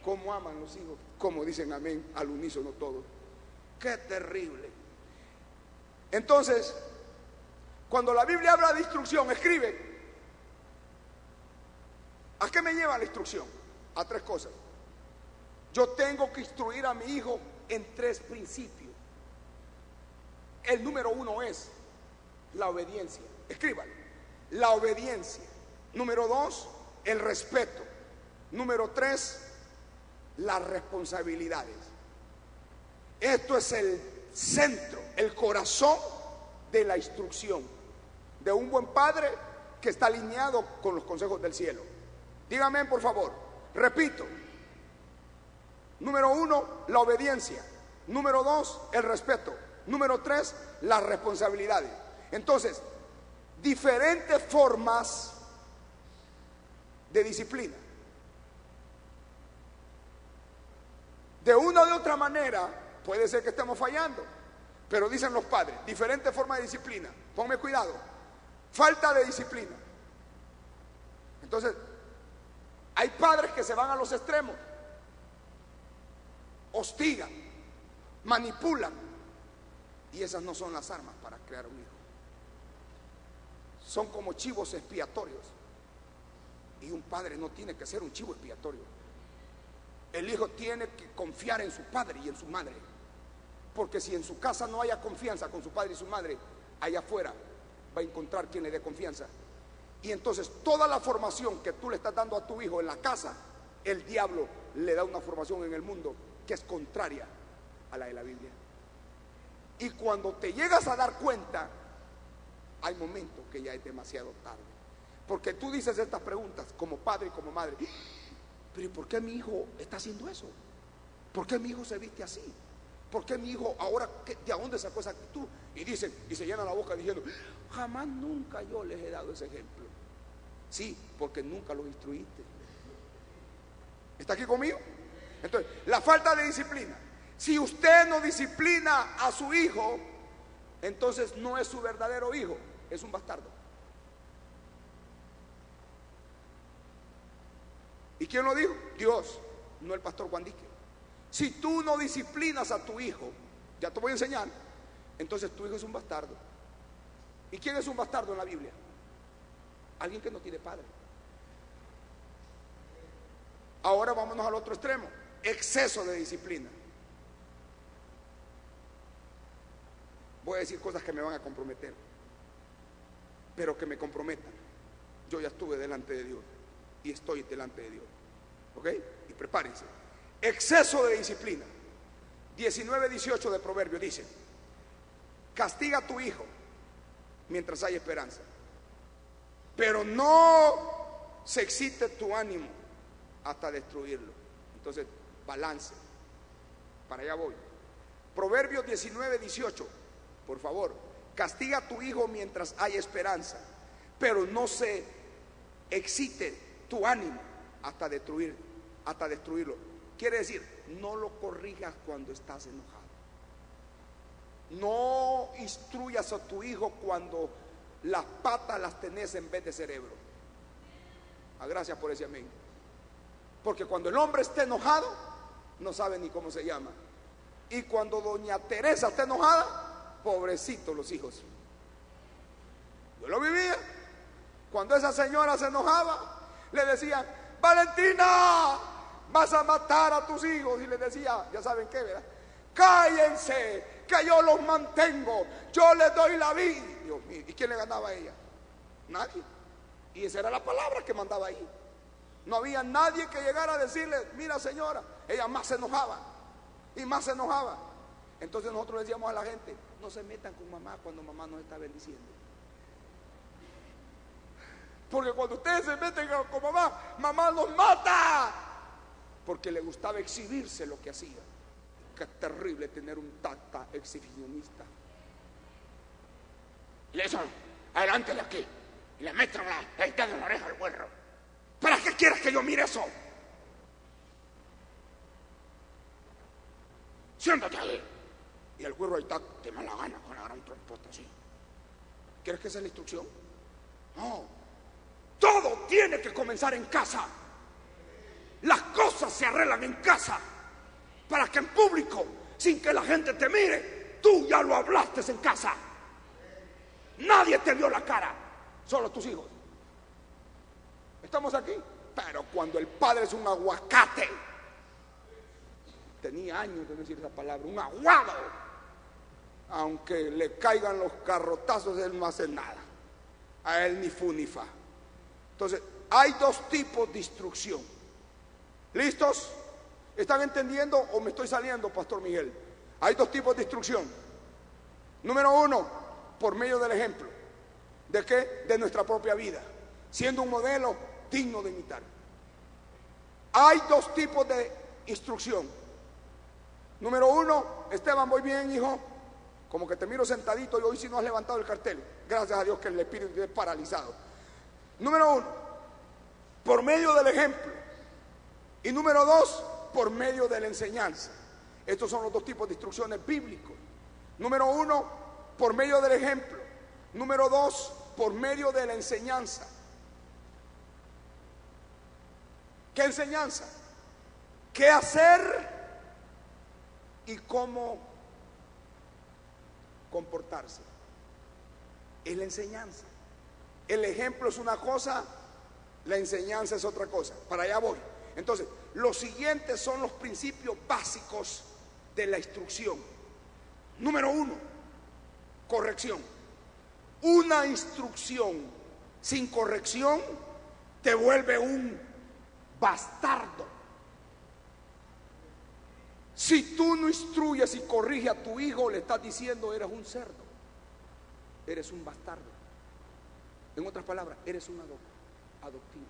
¿Cómo aman los hijos? ¿Cómo dicen amén al unísono todos? ¡Qué terrible! Entonces, cuando la Biblia habla de instrucción, escribe: ¿a qué me lleva la instrucción? A 3 cosas. Yo tengo que instruir a mi hijo en 3 principios. El número 1 es la obediencia. Escríbalo: la obediencia. Número 2, el respeto. Número 3, las responsabilidades. Esto es el centro, el corazón de la instrucción de un buen padre que está alineado con los consejos del cielo. Dígame, por favor. Repito: número 1, la obediencia. Número 2, el respeto. Número 3, las responsabilidades. Entonces, diferentes formas de disciplina. De una o de otra manera puede ser que estemos fallando, pero dicen los padres, diferentes formas de disciplina. Ponme cuidado: falta de disciplina. Entonces, hay padres que se van a los extremos, hostigan, manipulan, y esas no son las armas para crear un hijo. Son como chivos expiatorios, y un padre no tiene que ser un chivo expiatorio. El hijo tiene que confiar en su padre y en su madre, porque si en su casa no haya confianza con su padre y su madre, allá afuera va a encontrar quien le dé confianza. Y entonces toda la formación que tú le estás dando a tu hijo en la casa, el diablo le da una formación en el mundo que es contraria a la de la Biblia. Y cuando te llegas a dar cuenta, hay momentos que ya es demasiado tarde, porque tú dices estas preguntas como padre y como madre: pero ¿por qué mi hijo está haciendo eso? ¿Por qué mi hijo se viste así? ¿Por qué mi hijo ahora, de dónde sacó esa actitud? Y dicen, y se llenan la boca diciendo: jamás nunca yo les he dado ese ejemplo. Sí, porque nunca los instruiste. ¿Está aquí conmigo? Entonces, la falta de disciplina. Si usted no disciplina a su hijo, entonces no es su verdadero hijo, es un bastardo. ¿Y quién lo dijo? Dios, no el pastor Juan Dique. Si tú no disciplinas a tu hijo, ya te voy a enseñar, entonces tu hijo es un bastardo. ¿Y quién es un bastardo en la Biblia? Alguien que no tiene padre. Ahora vámonos al otro extremo, exceso de disciplina. Voy a decir cosas que me van a comprometer, pero que me comprometan. Yo ya estuve delante de Dios y estoy delante de Dios. ¿Ok? Y prepárense. Exceso de disciplina. 19:18 de Proverbios dice: castiga a tu hijo mientras hay esperanza, pero no se excite tu ánimo hasta destruirlo. Entonces, balance. Para allá voy. Proverbios 19:18. Por favor, castiga a tu hijo mientras hay esperanza, pero no se excite tu ánimo hasta destruirlo. Quiere decir, no lo corrijas cuando estás enojado. No instruyas a tu hijo cuando las patas las tenés en vez de cerebro. Gracias por ese amén. Porque cuando el hombre está enojado, no sabe ni cómo se llama. Y cuando doña Teresa está enojada, pobrecitos los hijos. Yo lo vivía. Cuando esa señora se enojaba, le decían: Valentina, vas a matar a tus hijos. Y le decía, ya saben qué, ¿verdad? Cállense, que yo los mantengo, yo les doy la vida. Dios mío, ¿y quién le ganaba a ella? Nadie. Y esa era la palabra que mandaba ahí. No había nadie que llegara a decirle: mira señora. Ella más se enojaba y más se enojaba. Entonces nosotros le decíamos a la gente: no se metan con mamá cuando mamá nos está bendiciendo. Porque cuando ustedes se meten con mamá, mamá los mata. Porque le gustaba exhibirse lo que hacía. Qué terrible tener un tata exhibicionista. Y le dicen: adelante de aquí. Y le meten la dedo en la oreja al güero. ¿Para qué quieres que yo mire eso? Siéntate ahí. Y el güero ahí está de mala gana con la gran trompota así. ¿Quieres que sea la instrucción? No. Todo tiene que comenzar en casa. Las cosas se arreglan en casa, para que en público, sin que la gente te mire, tú ya lo hablaste en casa. Nadie te vio la cara, solo tus hijos. ¿Estamos aquí? Pero cuando el padre es un aguacate, tenía años de decir esa palabra, un aguado, aunque le caigan los carrotazos, él no hace nada. A él ni fu ni fa. Entonces, hay dos tipos de instrucción. ¿Listos? ¿Están entendiendo o me estoy saliendo, Pastor Miguel? Hay dos tipos de instrucción. Número uno, por medio del ejemplo. ¿De qué? De nuestra propia vida, siendo un modelo digno de imitar. Hay dos tipos de instrucción. Número uno, Esteban, ¿voy bien, hijo? Como que te miro sentadito y hoy sí no has levantado el cartel. Gracias a Dios que el espíritu es paralizado. Número uno, por medio del ejemplo. Y número dos, por medio de la enseñanza. Estos son los dos tipos de instrucciones bíblicos. Número uno, por medio del ejemplo. Número dos, por medio de la enseñanza. ¿Qué enseñanza? ¿Qué hacer y cómo comportarse? Es la enseñanza. El ejemplo es una cosa, la enseñanza es otra cosa. Para allá voy. Entonces, los siguientes son los principios básicos de la instrucción. Número uno, corrección. Una instrucción sin corrección te vuelve un bastardo. Si tú no instruyes y corriges a tu hijo, le estás diciendo: eres un cerdo, eres un bastardo. En otras palabras, eres un adoptivo.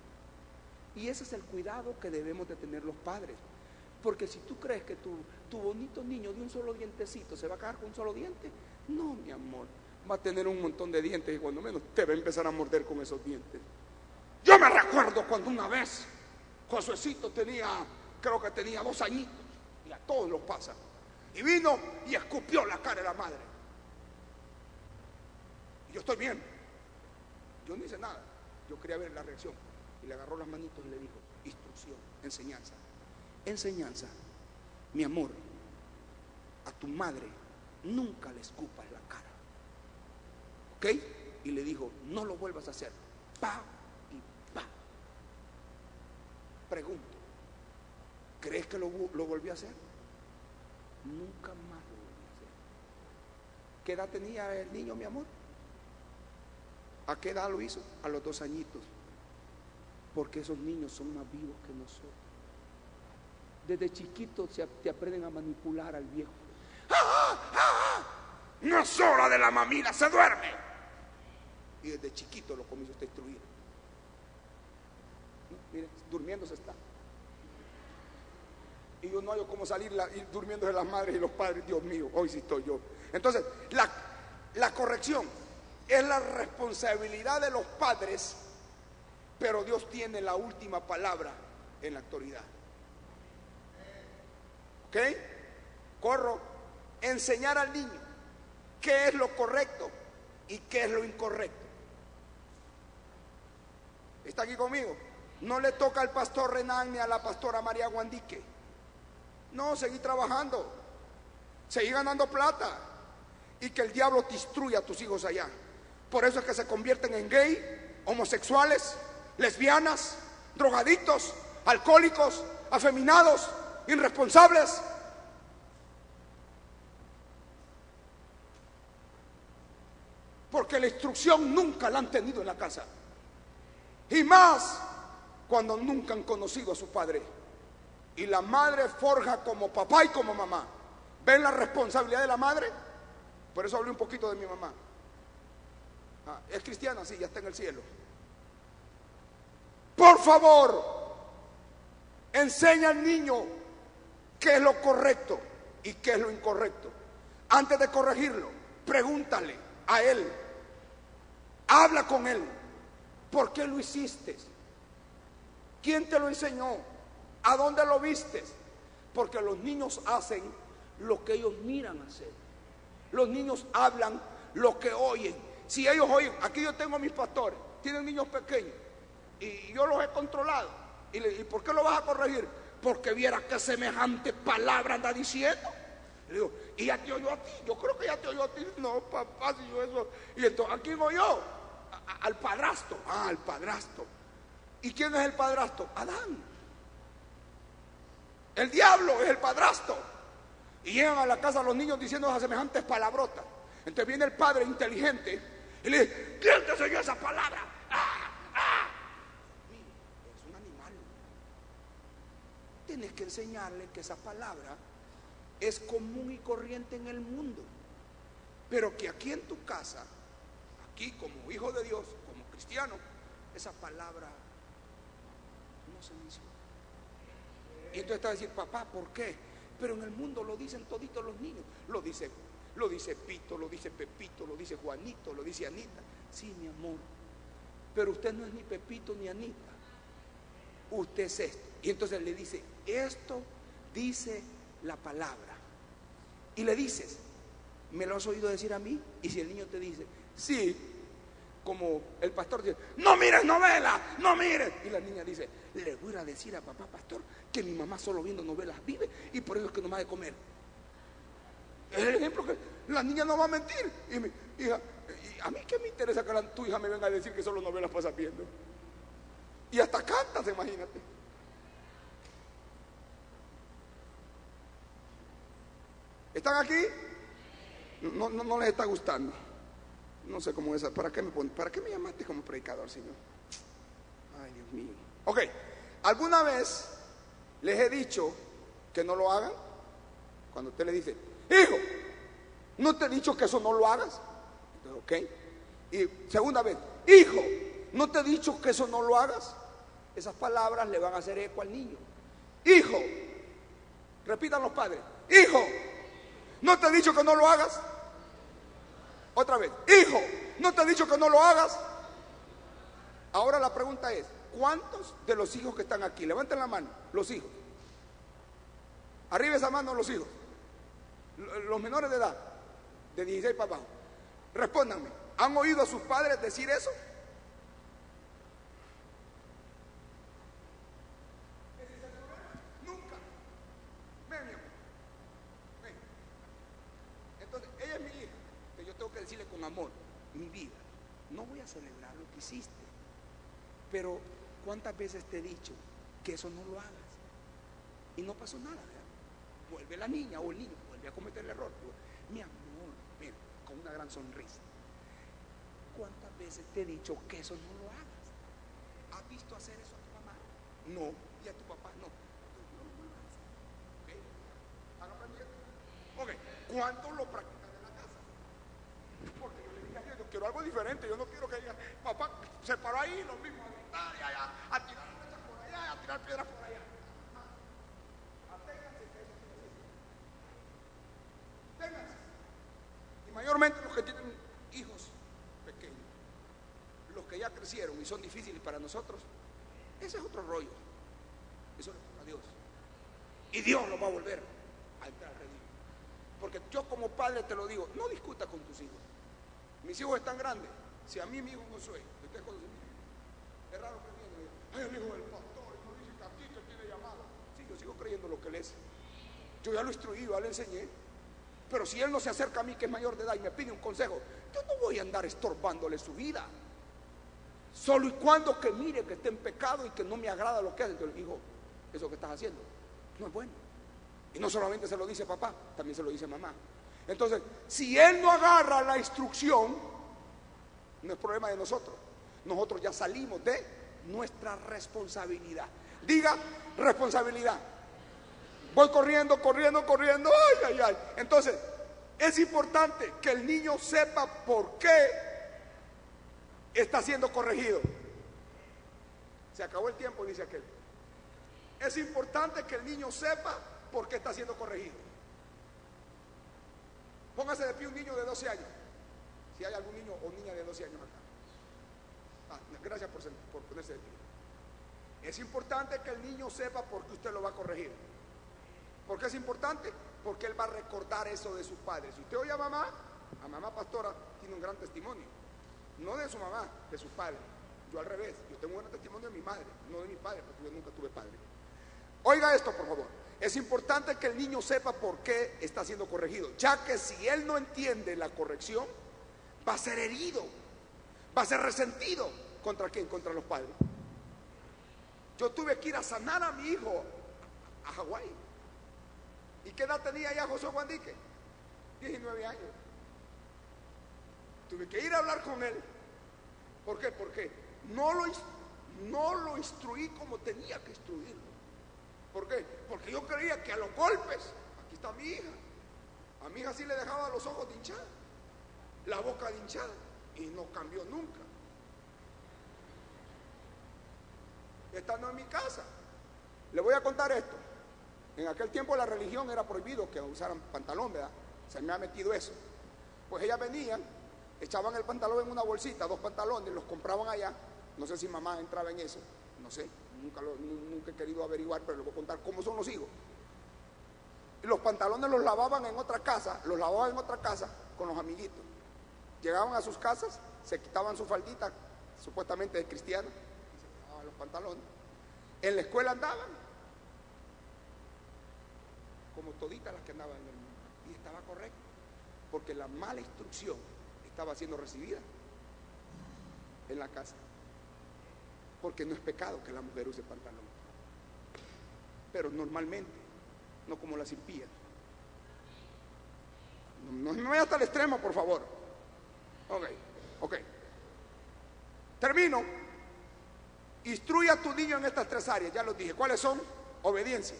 Y ese es el cuidado que debemos de tener los padres. Porque si tú crees que tu bonito niño de un solo dientecito se va a quedar con un solo diente, no, mi amor, va a tener un montón de dientes y cuando menos te va a empezar a morder con esos dientes. Yo me recuerdo cuando una vez Josuecito creo que tenía 2 añitos, y a todos los pasa, y vino y escupió la cara de la madre. Y yo estoy bien, yo no hice nada, yo quería ver la reacción, y le agarró las manitos y le dijo: instrucción, enseñanza. Enseñanza: mi amor, a tu madre nunca le escupas la cara, ¿ok? Y le dijo: no lo vuelvas a hacer. Pa y pa. Pregunto, ¿crees que lo volvió a hacer? Nunca más lo volvió a hacer. ¿Qué edad tenía el niño, mi amor? ¿A qué edad lo hizo? A los 2 añitos. Porque esos niños son más vivos que nosotros. Desde chiquitos te aprenden a manipular al viejo. No es hora de la mamila, se duerme. Y desde chiquito lo comienza usted a instruir. ¿No? Mire, durmiéndose está. Y yo no hallo cómo salir durmiéndose las madres y los padres. Dios mío, hoy sí estoy yo. Entonces, la corrección es la responsabilidad de los padres, pero Dios tiene la última palabra en la autoridad. ¿Ok? Corro. Enseñar al niño qué es lo correcto y qué es lo incorrecto. ¿Está aquí conmigo? No le toca al pastor Renan ni a la pastora María Guandique. No, seguí trabajando, seguí ganando plata, y que el diablo te instruya a tus hijos allá. Por eso es que se convierten en gay, homosexuales, lesbianas, drogadictos, alcohólicos, afeminados, irresponsables. Porque la instrucción nunca la han tenido en la casa. Y más cuando nunca han conocido a su padre. Y la madre forja como papá y como mamá. ¿Ven la responsabilidad de la madre? Por eso hablé un poquito de mi mamá. ¿Es cristiana? Sí, ya está en el cielo. Por favor, enseña al niño qué es lo correcto y qué es lo incorrecto. Antes de corregirlo, pregúntale a él. Habla con él. ¿Por qué lo hiciste? ¿Quién te lo enseñó? ¿A dónde lo viste? Porque los niños hacen lo que ellos miran hacer. Los niños hablan lo que oyen. Si ellos oyen, aquí yo tengo a mis pastores, tienen niños pequeños, y yo los he controlado. ¿Y por qué lo vas a corregir? Porque viera qué semejante palabra anda diciendo. Le digo: ¿y ya te oyó a ti? Yo creo que ya te oyó a ti. No, papá, si yo eso. Y entonces, ¿a quién oyó? Al padrastro. Al padrastro. ¿Y quién es el padrastro? Adán. El diablo es el padrastro. Y llegan a la casa los niños diciendo esas semejantes palabrotas. Entonces viene el padre inteligente y le dice: ¿quién te enseñó esa palabra? Mire, es un animal. Tienes que enseñarle que esa palabra es común y corriente en el mundo, pero que aquí en tu casa, aquí como hijo de Dios, como cristiano, esa palabra no se menciona. Y entonces te va a decir: papá, ¿por qué? Pero en el mundo lo dicen toditos los niños. Lo dice Pito, lo dice Pepito, lo dice Juanito, lo dice Anita. Sí, mi amor, pero usted no es ni Pepito ni Anita. Usted es esto. Y entonces le dice: esto dice la palabra. Y le dices: ¿me lo has oído decir a mí? Y si el niño te dice: sí, como el pastor dice: no mires novela, no mires. Y la niña dice: le voy a decir a papá pastor que mi mamá solo viendo novelas vive, y por eso es que no me ha de comer. Es el ejemplo que la niña no va a mentir. Y mi hija, ¿a mí qué me interesa que tu hija me venga a decir que solo novelas pasas viendo? Y hasta cantas, imagínate. ¿Están aquí? No les está gustando. No sé cómo es. ¿Para qué me llamaste como predicador, Señor? Ay, Dios mío. Ok, ¿alguna vez les he dicho que no lo hagan? Cuando usted le dice: hijo, ¿no te he dicho que eso no lo hagas? Entonces, ok. Y segunda vez: hijo, ¿no te he dicho que eso no lo hagas? Esas palabras le van a hacer eco al niño. Hijo, repitan los padres: hijo, ¿no te he dicho que no lo hagas? Otra vez: hijo, ¿no te he dicho que no lo hagas? Ahora la pregunta es, ¿cuántos de los hijos que están aquí? Levanten la mano, los hijos. Arriba esa mano, los hijos. Los menores de edad, de 16 para abajo. Respóndanme, ¿han oído a sus padres decir eso? Nunca. Ven, mi amor. Ven. Entonces, ella es mi hija, que yo tengo que decirle con amor, mi vida, no voy a celebrar lo que hiciste, pero ¿cuántas veces te he dicho que eso no lo hagas? Y no pasó nada, ¿verdad? Vuelve la niña o el niño, vuelve a cometer el error. Mi amor, mira, con una gran sonrisa. ¿Cuántas veces te he dicho que eso no lo hagas? ¿Has visto hacer eso a tu mamá? No. ¿Y a tu papá? No. No lo vuelvas a hacer. ¿Ok? ¿Están aprendiendo? Ok. ¿Cuántos lo practican en la casa? Porque yo le dije a Dios, yo quiero algo diferente. Yo no quiero que diga, papá se paró ahí, lo mismo, a gritar y allá, a tirar flechas por allá, a tirar piedras por allá. Aténganse que eso tiene que ser. Aténganse. Y mayormente los que tienen hijos pequeños, los que ya crecieron y son difíciles para nosotros, ese es otro rollo. Eso le toca a Dios. Y Dios lo va a volver a entrar al redil. Porque yo como padre te lo digo, no discuta con tus hijos. Mis hijos están grandes. Si a mí mi hijo no soy, ustedes conocen mi hijo. Es raro que viene y diga, ay, el hijo del pastor, y no dice que aquí que tiene llamado. Sí, yo sigo creyendo lo que él es. Yo ya lo he instruido, ya le enseñé. Pero si él no se acerca a mí, que es mayor de edad, y me pide un consejo, yo no voy a andar estorbándole su vida. Solo y cuando que mire que está en pecado y que no me agrada lo que hace. Yo le digo, eso que estás haciendo no es bueno. Y no solamente se lo dice papá, también se lo dice mamá. Entonces, si él no agarra la instrucción, no es problema de nosotros. Nosotros ya salimos de nuestra responsabilidad. Diga, responsabilidad. Voy corriendo, ay, ay, ay. Entonces, es importante que el niño sepa por qué está siendo corregido. Se acabó el tiempo, dice aquel. Es importante que el niño sepa por qué está siendo corregido. Póngase de pie un niño de 12 años. Si hay algún niño o niña de 12 años acá. Gracias por ponerse de pie. Es importante que el niño sepa por qué usted lo va a corregir. ¿Por qué es importante? Porque él va a recordar eso de sus padres. Si usted oye a mamá pastora tiene un gran testimonio. No de su mamá, de sus padres. Yo al revés, yo tengo un gran testimonio de mi madre, no de mi padre, porque yo nunca tuve padre. Oiga esto, por favor. Es importante que el niño sepa por qué está siendo corregido, ya que si él no entiende la corrección, va a ser herido, va a ser resentido. ¿Contra quién? Contra los padres. Yo tuve que ir a sanar a mi hijo a Hawái. ¿Y qué edad tenía ya José Juan Dique? 19 años. Tuve que ir a hablar con él. ¿Por qué? Porque no lo instruí como tenía que instruirlo. ¿Por qué? Porque yo creía que a los golpes, aquí está mi hija, a mi hija sí le dejaba los ojos de hinchada, la boca de hinchada, y no cambió nunca. Estando en mi casa, le voy a contar esto. En aquel tiempo la religión era prohibido que usaran pantalón, ¿verdad? Se me ha metido eso. Pues ellas venían, echaban el pantalón en una bolsita, 2 pantalones, los compraban allá. No sé si mamá entraba en eso, no sé, nunca he querido averiguar, pero les voy a contar cómo son los hijos. Y los pantalones los lavaban en otra casa, con los amiguitos. Llegaban a sus casas, se quitaban su faldita, supuestamente de cristiano, y se quitaban los pantalones. En la escuela andaban como toditas las que andaban en el mundo. Y estaba correcto, porque la mala instrucción estaba siendo recibida en la casa. Porque no es pecado que la mujer use pantalón, pero normalmente, no como las impías. No me hasta el extremo, por favor. Ok. Termino. Instruye a tu niño en estas 3 áreas, ya los dije. ¿Cuáles son? Obediencia.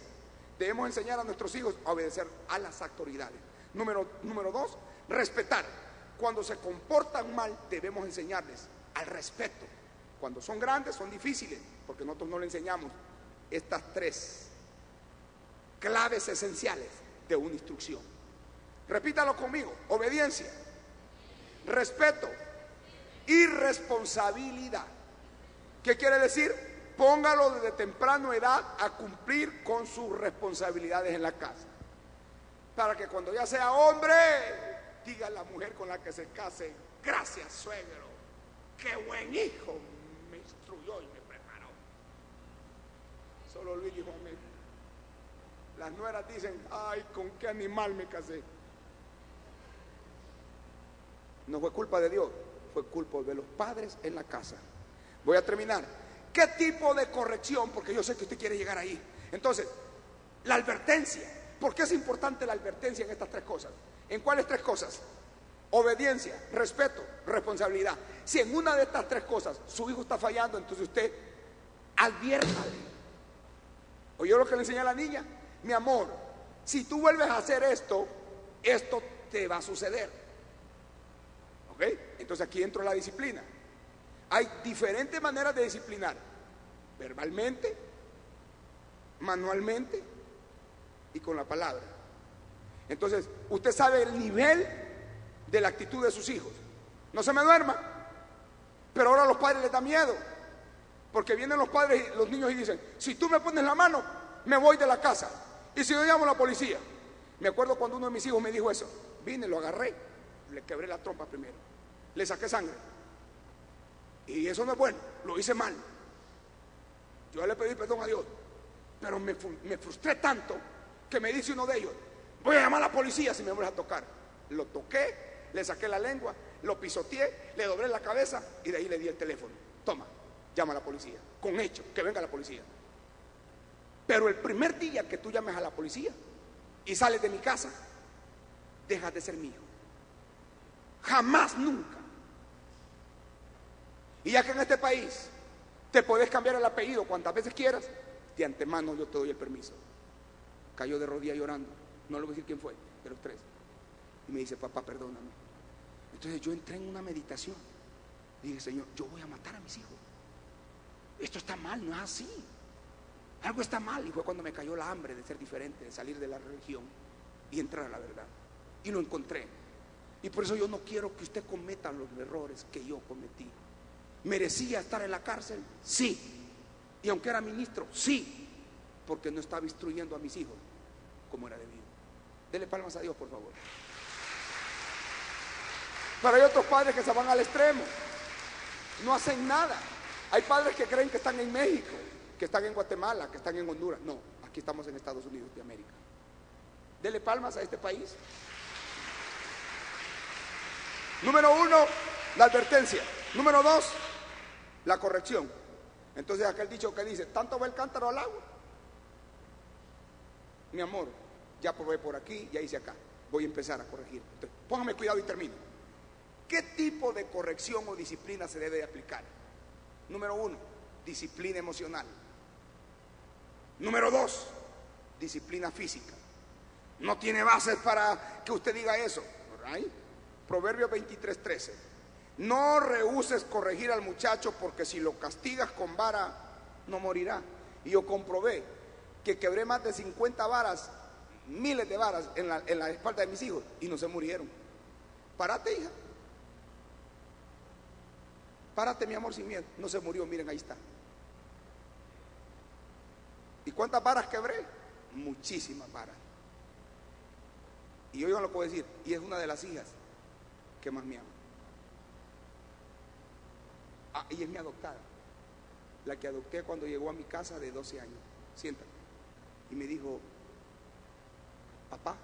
Debemos enseñar a nuestros hijos a obedecer a las autoridades. Número 2, respetar. Cuando se comportan mal, debemos enseñarles al respeto. Cuando son grandes, son difíciles, porque nosotros no le enseñamos estas 3 claves esenciales de una instrucción. Repítalo conmigo: obediencia, respeto y responsabilidad. ¿Qué quiere decir? Póngalo desde temprana edad a cumplir con sus responsabilidades en la casa, para que cuando ya sea hombre, diga a la mujer con la que se case: gracias, suegro, qué buen hijo, me instruyó y me preparó. Solo Luis y Juan Miguel. Las nueras dicen: ay, con qué animal me casé. No fue culpa de Dios, fue culpa de los padres en la casa. Voy a terminar. ¿Qué tipo de corrección? Porque yo sé que usted quiere llegar ahí. Entonces, la advertencia. ¿Por qué es importante la advertencia en estas tres cosas? ¿En cuáles tres cosas? Obediencia, respeto, responsabilidad. Si en una de estas tres cosas su hijo está fallando, entonces usted adviértale. ¿Oyó lo que le enseñé a la niña? Mi amor, si tú vuelves a hacer esto, esto te va a suceder. ¿Ok? Entonces aquí entra la disciplina. Hay diferentes maneras de disciplinar: verbalmente, manualmente y con la palabra. Entonces, usted sabe el nivel de la actitud de sus hijos. No se me duerma. Pero ahora a los padres les da miedo, porque vienen los padres y los niños y dicen: si tú me pones la mano, me voy de la casa. Y si yo llamo a la policía. Me acuerdo cuando uno de mis hijos me dijo eso. Vine, lo agarré, le quebré la trompa primero, le saqué sangre. Y eso no es bueno, lo hice mal. Yo le pedí perdón a Dios, pero me frustré tanto que me dice uno de ellos: voy a llamar a la policía si me vuelves a tocar. Lo toqué, le saqué la lengua, lo pisoteé, le doblé la cabeza y de ahí le di el teléfono. Toma, llama a la policía, con hecho, que venga la policía. Pero el primer día que tú llames a la policía y sales de mi casa, dejas de ser mío. Jamás, nunca. Y ya que en este país te podés cambiar el apellido cuantas veces quieras, de antemano yo te doy el permiso. Cayó de rodillas llorando. No le voy a decir quién fue, de los tres. Y me dice: papá, perdóname. Entonces yo entré en una meditación. Dije: Señor, yo voy a matar a mis hijos. Esto está mal, no es así. Algo está mal. Y fue cuando me cayó la hambre de ser diferente, de salir de la religión y entrar a la verdad. Y lo encontré. Y por eso yo no quiero que usted cometa los errores que yo cometí. ¿Merecía estar en la cárcel? Sí. Y aunque era ministro, sí, porque no estaba instruyendo a mis hijos como era debido. Dele palmas a Dios, por favor. Pero hay otros padres que se van al extremo, no hacen nada. Hay padres que creen que están en México, que están en Guatemala, que están en Honduras. No, aquí estamos en Estados Unidos de América. Dele palmas a este país. Número 1, la advertencia. Número 2, la corrección. Entonces aquel dicho que dice: tanto va el cántaro al agua. Mi amor, ya probé por aquí, ya hice acá, voy a empezar a corregir. Entonces, póngame cuidado y termino. ¿Qué tipo de corrección o disciplina se debe de aplicar? Número 1, disciplina emocional. Número 2, disciplina física. No tiene bases para que usted diga eso, ¿right? Proverbios 23:13. No rehúses corregir al muchacho, porque si lo castigas con vara, no morirá. Y yo comprobé que quebré más de 50 varas, miles de varas en la espalda de mis hijos y no se murieron. Párate, hija. Párate, mi amor, sin miedo. No se murió, miren, ahí está. ¿Y cuántas varas quebré? Muchísimas varas. Y yo no lo puedo decir. Y es una de las hijas que más me ama. Ah, ella es mi adoptada, la que adopté cuando llegó a mi casa de 12 años. Siéntate. Y me dijo: papá,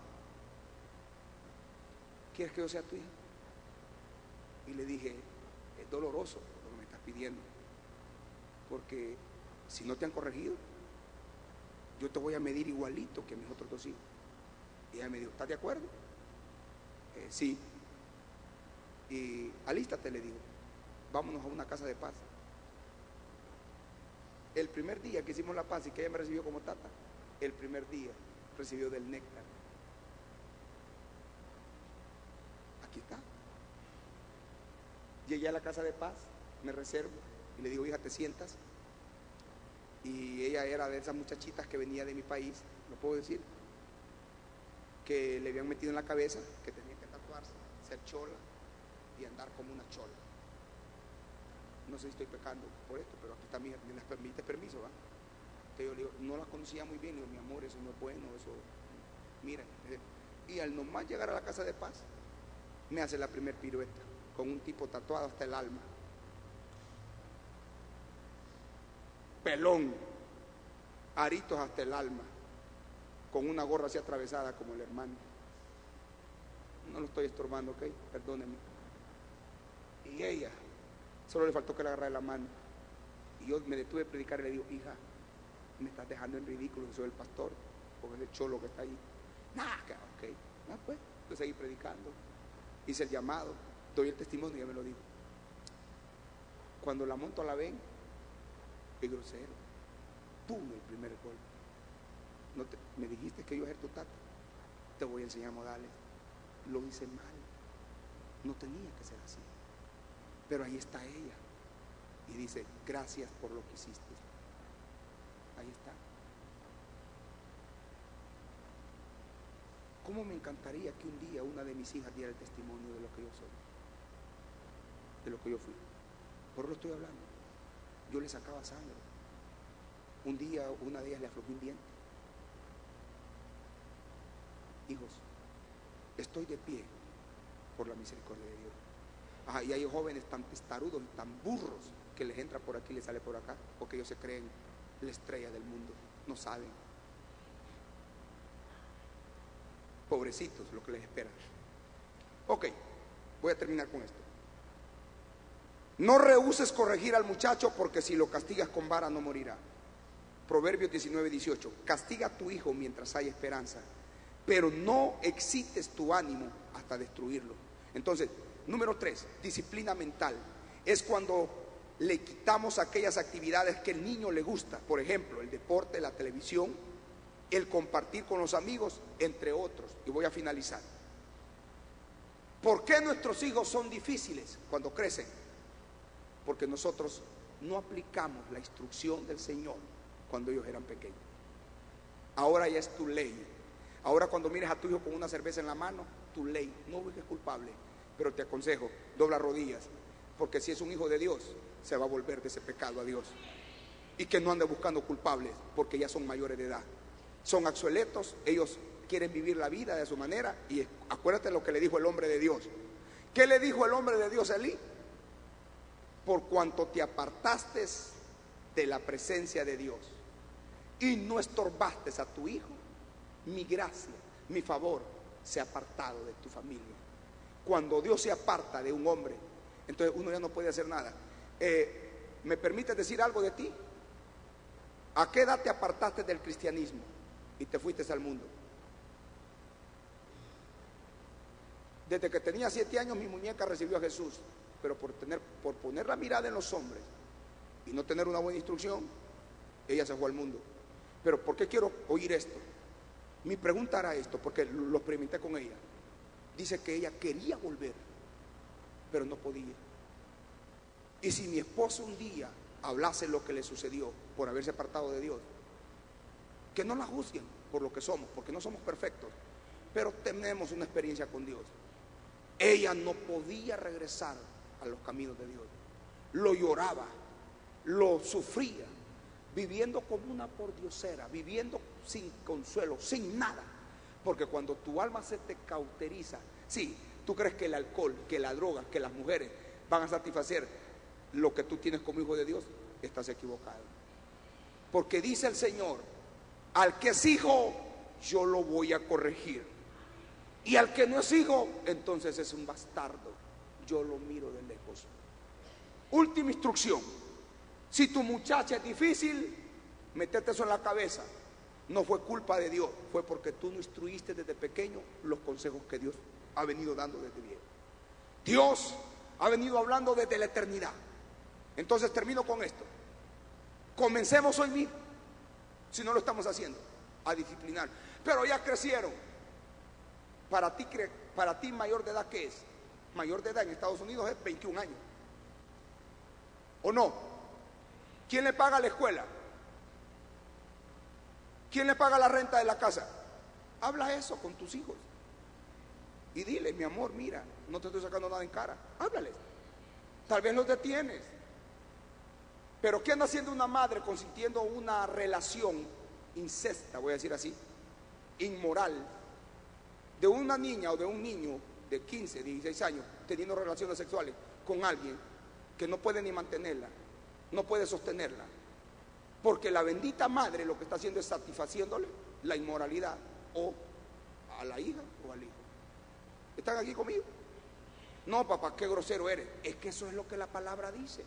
¿quieres que yo sea tu hija? Y le dije: es doloroso lo que me estás pidiendo, porque si no te han corregido, yo te voy a medir igualito que a mis otros 2 hijos. Y ella me dijo: ¿estás de acuerdo? Sí. Y alístate, le digo, vámonos a una casa de paz. El primer día que hicimos la paz y que ella me recibió como tata, el primer día recibió del néctar. Aquí está. Llegué a la casa de paz, me reservo y le digo: hija, te sientas. Y ella era de esas muchachitas que venía de mi país, ¿lo puedo decir? Que le habían metido en la cabeza que tenía que tatuarse, ser chola y andar como una chola. no sé si estoy pecando por esto, pero aquí está me las permite permiso, ¿va? Entonces yo le digo, no las conocía muy bien, le digo, mi amor, eso no es bueno, eso, mira. Y al nomás llegar a la casa de paz, me hace la primer pirueta, con un tipo tatuado hasta el alma. Pelón, aritos hasta el alma, con una gorra así atravesada como el hermano. No lo estoy estorbando, ok, perdónenme. Y ella, solo le faltó que le agarrara la mano. Y yo me detuve a predicar y le digo, hija, me estás dejando en ridículo, que soy el pastor, porque ese cholo que está ahí. Nah, ok, pues, yo seguí predicando. Hice el llamado, doy el testimonio y ella me lo dijo. Cuando la monto a la ven, es grosero. ¡Pum! El primer golpe. Me dijiste que iba a ser tu tata. Te voy a enseñar modales. Lo hice mal. No tenía que ser así. Pero ahí está ella. Y dice, gracias por lo que hiciste. Ahí está. ¿Cómo me encantaría que un día una de mis hijas diera el testimonio de lo que yo soy? De lo que yo fui. Por eso estoy hablando. Yo le sacaba sangre. Un día una de ellas le aflojó un diente. Hijos, estoy de pie por la misericordia de Dios. Ajá, y hay jóvenes tan testarudos y tan burros que les entra por aquí y les sale por acá, porque ellos se creen la estrella del mundo. No saben. Pobrecitos lo que les espera. Ok, voy a terminar con esto. No rehuses corregir al muchacho, porque si lo castigas con vara no morirá. Proverbios 19:18. Castiga a tu hijo mientras hay esperanza, pero no excites tu ánimo hasta destruirlo. Entonces, número 3, disciplina mental. Es cuando le quitamos aquellas actividades que el niño le gusta. Por ejemplo, el deporte, la televisión, el compartir con los amigos, entre otros. Y voy a finalizar. ¿Por qué nuestros hijos son difíciles cuando crecen? Porque nosotros no aplicamos la instrucción del Señor cuando ellos eran pequeños. Ahora ya es tu ley. Ahora cuando mires a tu hijo con una cerveza en la mano, tu ley, no busques culpable, pero te aconsejo, dobla rodillas, porque si es un hijo de Dios, se va a volver de ese pecado a Dios. Y que no ande buscando culpables, porque ya son mayores de edad. Son axueletos, ellos quieren vivir la vida de su manera. Y acuérdate lo que le dijo el hombre de Dios. ¿Qué le dijo el hombre de Dios a Elí? Por cuanto te apartaste de la presencia de Dios y no estorbaste a tu hijo, mi gracia, mi favor se ha apartado de tu familia. Cuando Dios se aparta de un hombre, entonces uno ya no puede hacer nada. ¿Me permites decir algo de ti? ¿A qué edad te apartaste del cristianismo y te fuiste al mundo? Desde que tenía 7 años mi muñeca recibió a Jesús, pero por poner la mirada en los hombres y no tener una buena instrucción, ella se fue al mundo. Pero ¿por qué quiero oír esto? Mi pregunta era esto, porque lo experimenté con ella. Dice que ella quería volver, pero no podía. Y si mi esposo un día hablase lo que le sucedió por haberse apartado de Dios, que no la juzguen por lo que somos, porque no somos perfectos, pero tenemos una experiencia con Dios. Ella no podía regresar a los caminos de Dios. Lo lloraba, lo sufría, viviendo como una pordiosera, viviendo sin consuelo, sin nada. Porque cuando tu alma se te cauteriza, sí, tú crees que el alcohol, que la droga, que las mujeres van a satisfacer lo que tú tienes como hijo de Dios, estás equivocado. Porque dice el Señor, al que es hijo, yo lo voy a corregir. Y al que no es hijo, entonces es un bastardo. Yo lo miro de lejos. Última instrucción. Si tu muchacha es difícil, métete eso en la cabeza. No fue culpa de Dios, fue porque tú no instruiste desde pequeño los consejos que Dios ha venido dando desde viejo. Dios ha venido hablando desde la eternidad. Entonces termino con esto. Comencemos hoy mismo, si no lo estamos haciendo, a disciplinar. Pero ya crecieron. Para ti mayor de edad, ¿qué es? Mayor de edad en Estados Unidos es 21 años. ¿O no? ¿Quién le paga la escuela? ¿Quién le paga la renta de la casa? Habla eso con tus hijos. Y dile, mi amor, mira, no te estoy sacando nada en cara. Háblales. Tal vez los detienes. Pero ¿qué anda haciendo una madre consintiendo una relación incesta, voy a decir así, inmoral, de una niña o de un niño de 15, 16 años teniendo relaciones sexuales con alguien que no puede ni mantenerla, no puede sostenerla? Porque la bendita madre lo que está haciendo es satisfaciéndole la inmoralidad o a la hija o al hijo. ¿Están aquí conmigo? No, papá, qué grosero eres. Es que eso es lo que la palabra dice.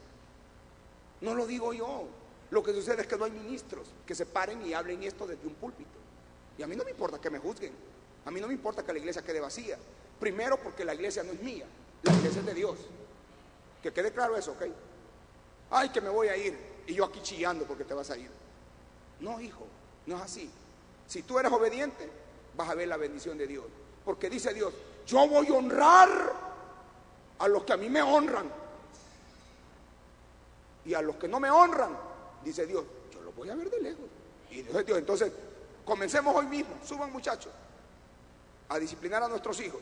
No lo digo yo. Lo que sucede es que no hay ministros que se paren y hablen esto desde un púlpito. Y a mí no me importa que me juzguen. A mí no me importa que la iglesia quede vacía. Primero porque la iglesia no es mía, la iglesia es de Dios. Que quede claro eso, ¿ok? Ay, que me voy a ir y yo aquí chillando porque te vas a ir. No, hijo, no es así. Si tú eres obediente, vas a ver la bendición de Dios. Porque dice Dios, yo voy a honrar a los que a mí me honran. Y a los que no me honran, dice Dios, yo los voy a ver de lejos. Y Dios es Dios. Entonces, comencemos hoy mismo. Suban, muchachos, a disciplinar a nuestros hijos,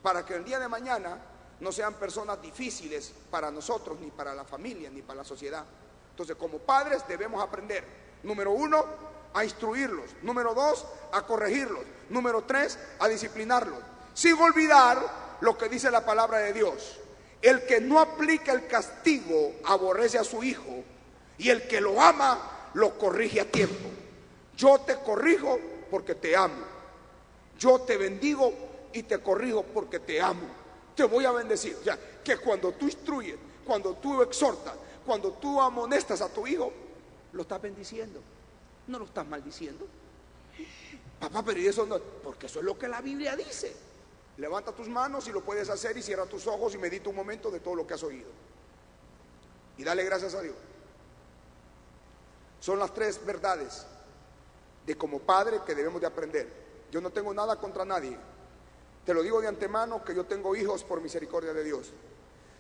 para que el día de mañana no sean personas difíciles para nosotros, ni para la familia, ni para la sociedad. Entonces, como padres debemos aprender, número 1, a instruirlos, número 2, a corregirlos, número 3, a disciplinarlos, sin olvidar lo que dice la palabra de Dios. El que no aplica el castigo aborrece a su hijo, y el que lo ama lo corrige a tiempo. Yo te corrijo porque te amo. Yo te bendigo y te corrijo porque te amo. Te voy a bendecir. O sea, que cuando tú instruyes, cuando tú exhortas, cuando tú amonestas a tu hijo, lo estás bendiciendo, no lo estás maldiciendo. Papá, pero ¿y eso no? Porque eso es lo que la Biblia dice. Levanta tus manos si lo puedes hacer y cierra tus ojos y medita un momento de todo lo que has oído. Y dale gracias a Dios. Son las 3 verdades de como padre que debemos de aprender. Yo no tengo nada contra nadie. Te lo digo de antemano que yo tengo hijos por misericordia de Dios.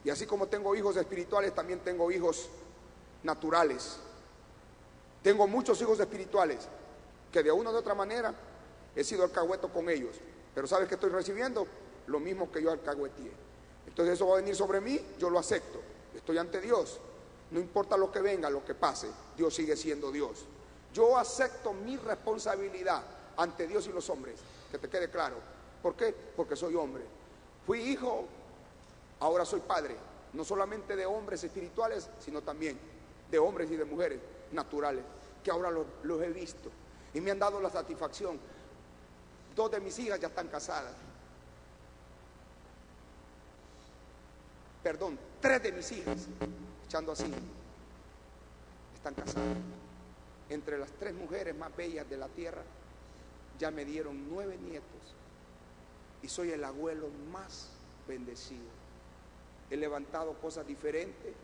Y así como tengo hijos espirituales, también tengo hijos naturales. Tengo muchos hijos espirituales que de una u otra manera he sido alcahueto con ellos. Pero ¿sabes qué estoy recibiendo? Lo mismo que yo alcahueteé. Entonces eso va a venir sobre mí, yo lo acepto. Estoy ante Dios. No importa lo que venga, lo que pase, Dios sigue siendo Dios. Yo acepto mi responsabilidad ante Dios y los hombres. Que te quede claro. ¿Por qué? Porque soy hombre. Fui hijo, ahora soy padre. No solamente de hombres espirituales, sino también de hombres y de mujeres naturales, que ahora los he visto y me han dado la satisfacción. 2 de mis hijas ya están casadas. Perdón, 3 de mis hijas, echando así, están casadas. Entre las 3 mujeres más bellas de la tierra, ya me dieron 9 nietos. Y soy el abuelo más bendecido. He levantado cosas diferentes.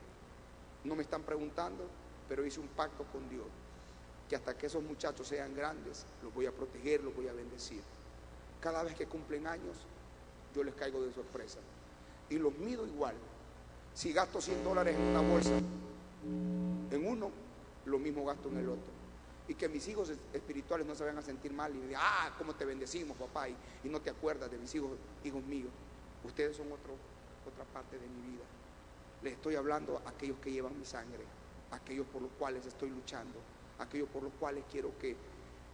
No me están preguntando, pero hice un pacto con Dios, que hasta que esos muchachos sean grandes, los voy a proteger, los voy a bendecir. Cada vez que cumplen años, yo les caigo de sorpresa. Y los mido igual. Si gasto $100 en una bolsa, en uno, lo mismo gasto en el otro. Y que mis hijos espirituales no se vayan a sentir mal y digan, cómo te bendecimos, papá, y no te acuerdas de mis hijos míos. Ustedes son otra parte de mi vida. Les estoy hablando a aquellos que llevan mi sangre, a aquellos por los cuales estoy luchando, a aquellos por los cuales quiero que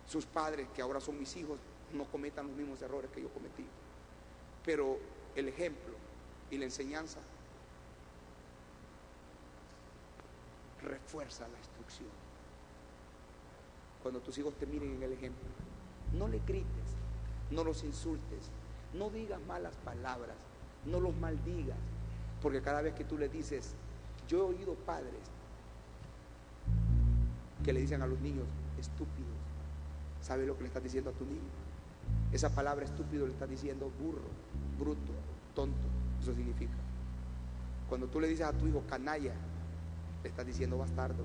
sus padres, que ahora son mis hijos, no cometan los mismos errores que yo cometí. Pero el ejemplo y la enseñanza refuerza la instrucción. Cuando tus hijos te miren en el ejemplo, no le grites, no los insultes, no digas malas palabras, no los maldigas, porque cada vez que tú le dices, yo he oído padres que le dicen a los niños, estúpidos. ¿Sabes lo que le estás diciendo a tu niño? Esa palabra estúpido le estás diciendo burro, bruto, tonto. Eso significa. Cuando tú le dices a tu hijo canalla, le estás diciendo bastardo,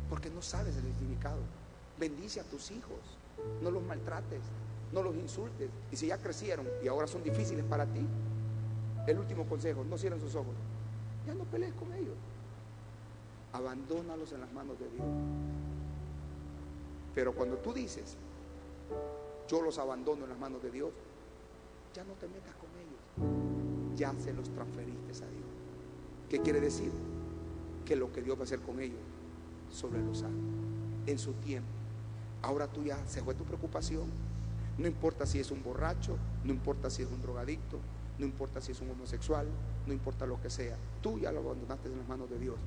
porque no sabes el significado. Bendice a tus hijos, no los maltrates, no los insultes. Y si ya crecieron y ahora son difíciles para ti, el último consejo, no cierren sus ojos, ya no pelees con ellos, abandónalos en las manos de Dios. Pero cuando tú dices, yo los abandono en las manos de Dios, ya no te metas con ellos, ya se los transferiste a Dios. ¿Qué quiere decir? que lo que Dios va a hacer con ellos sobre los sanos en su tiempo. Ahora tú ya se fue tu preocupación. No importa si es un borracho, no importa si es un drogadicto, no importa si es un homosexual, no importa lo que sea, tú ya lo abandonaste en las manos de Dios.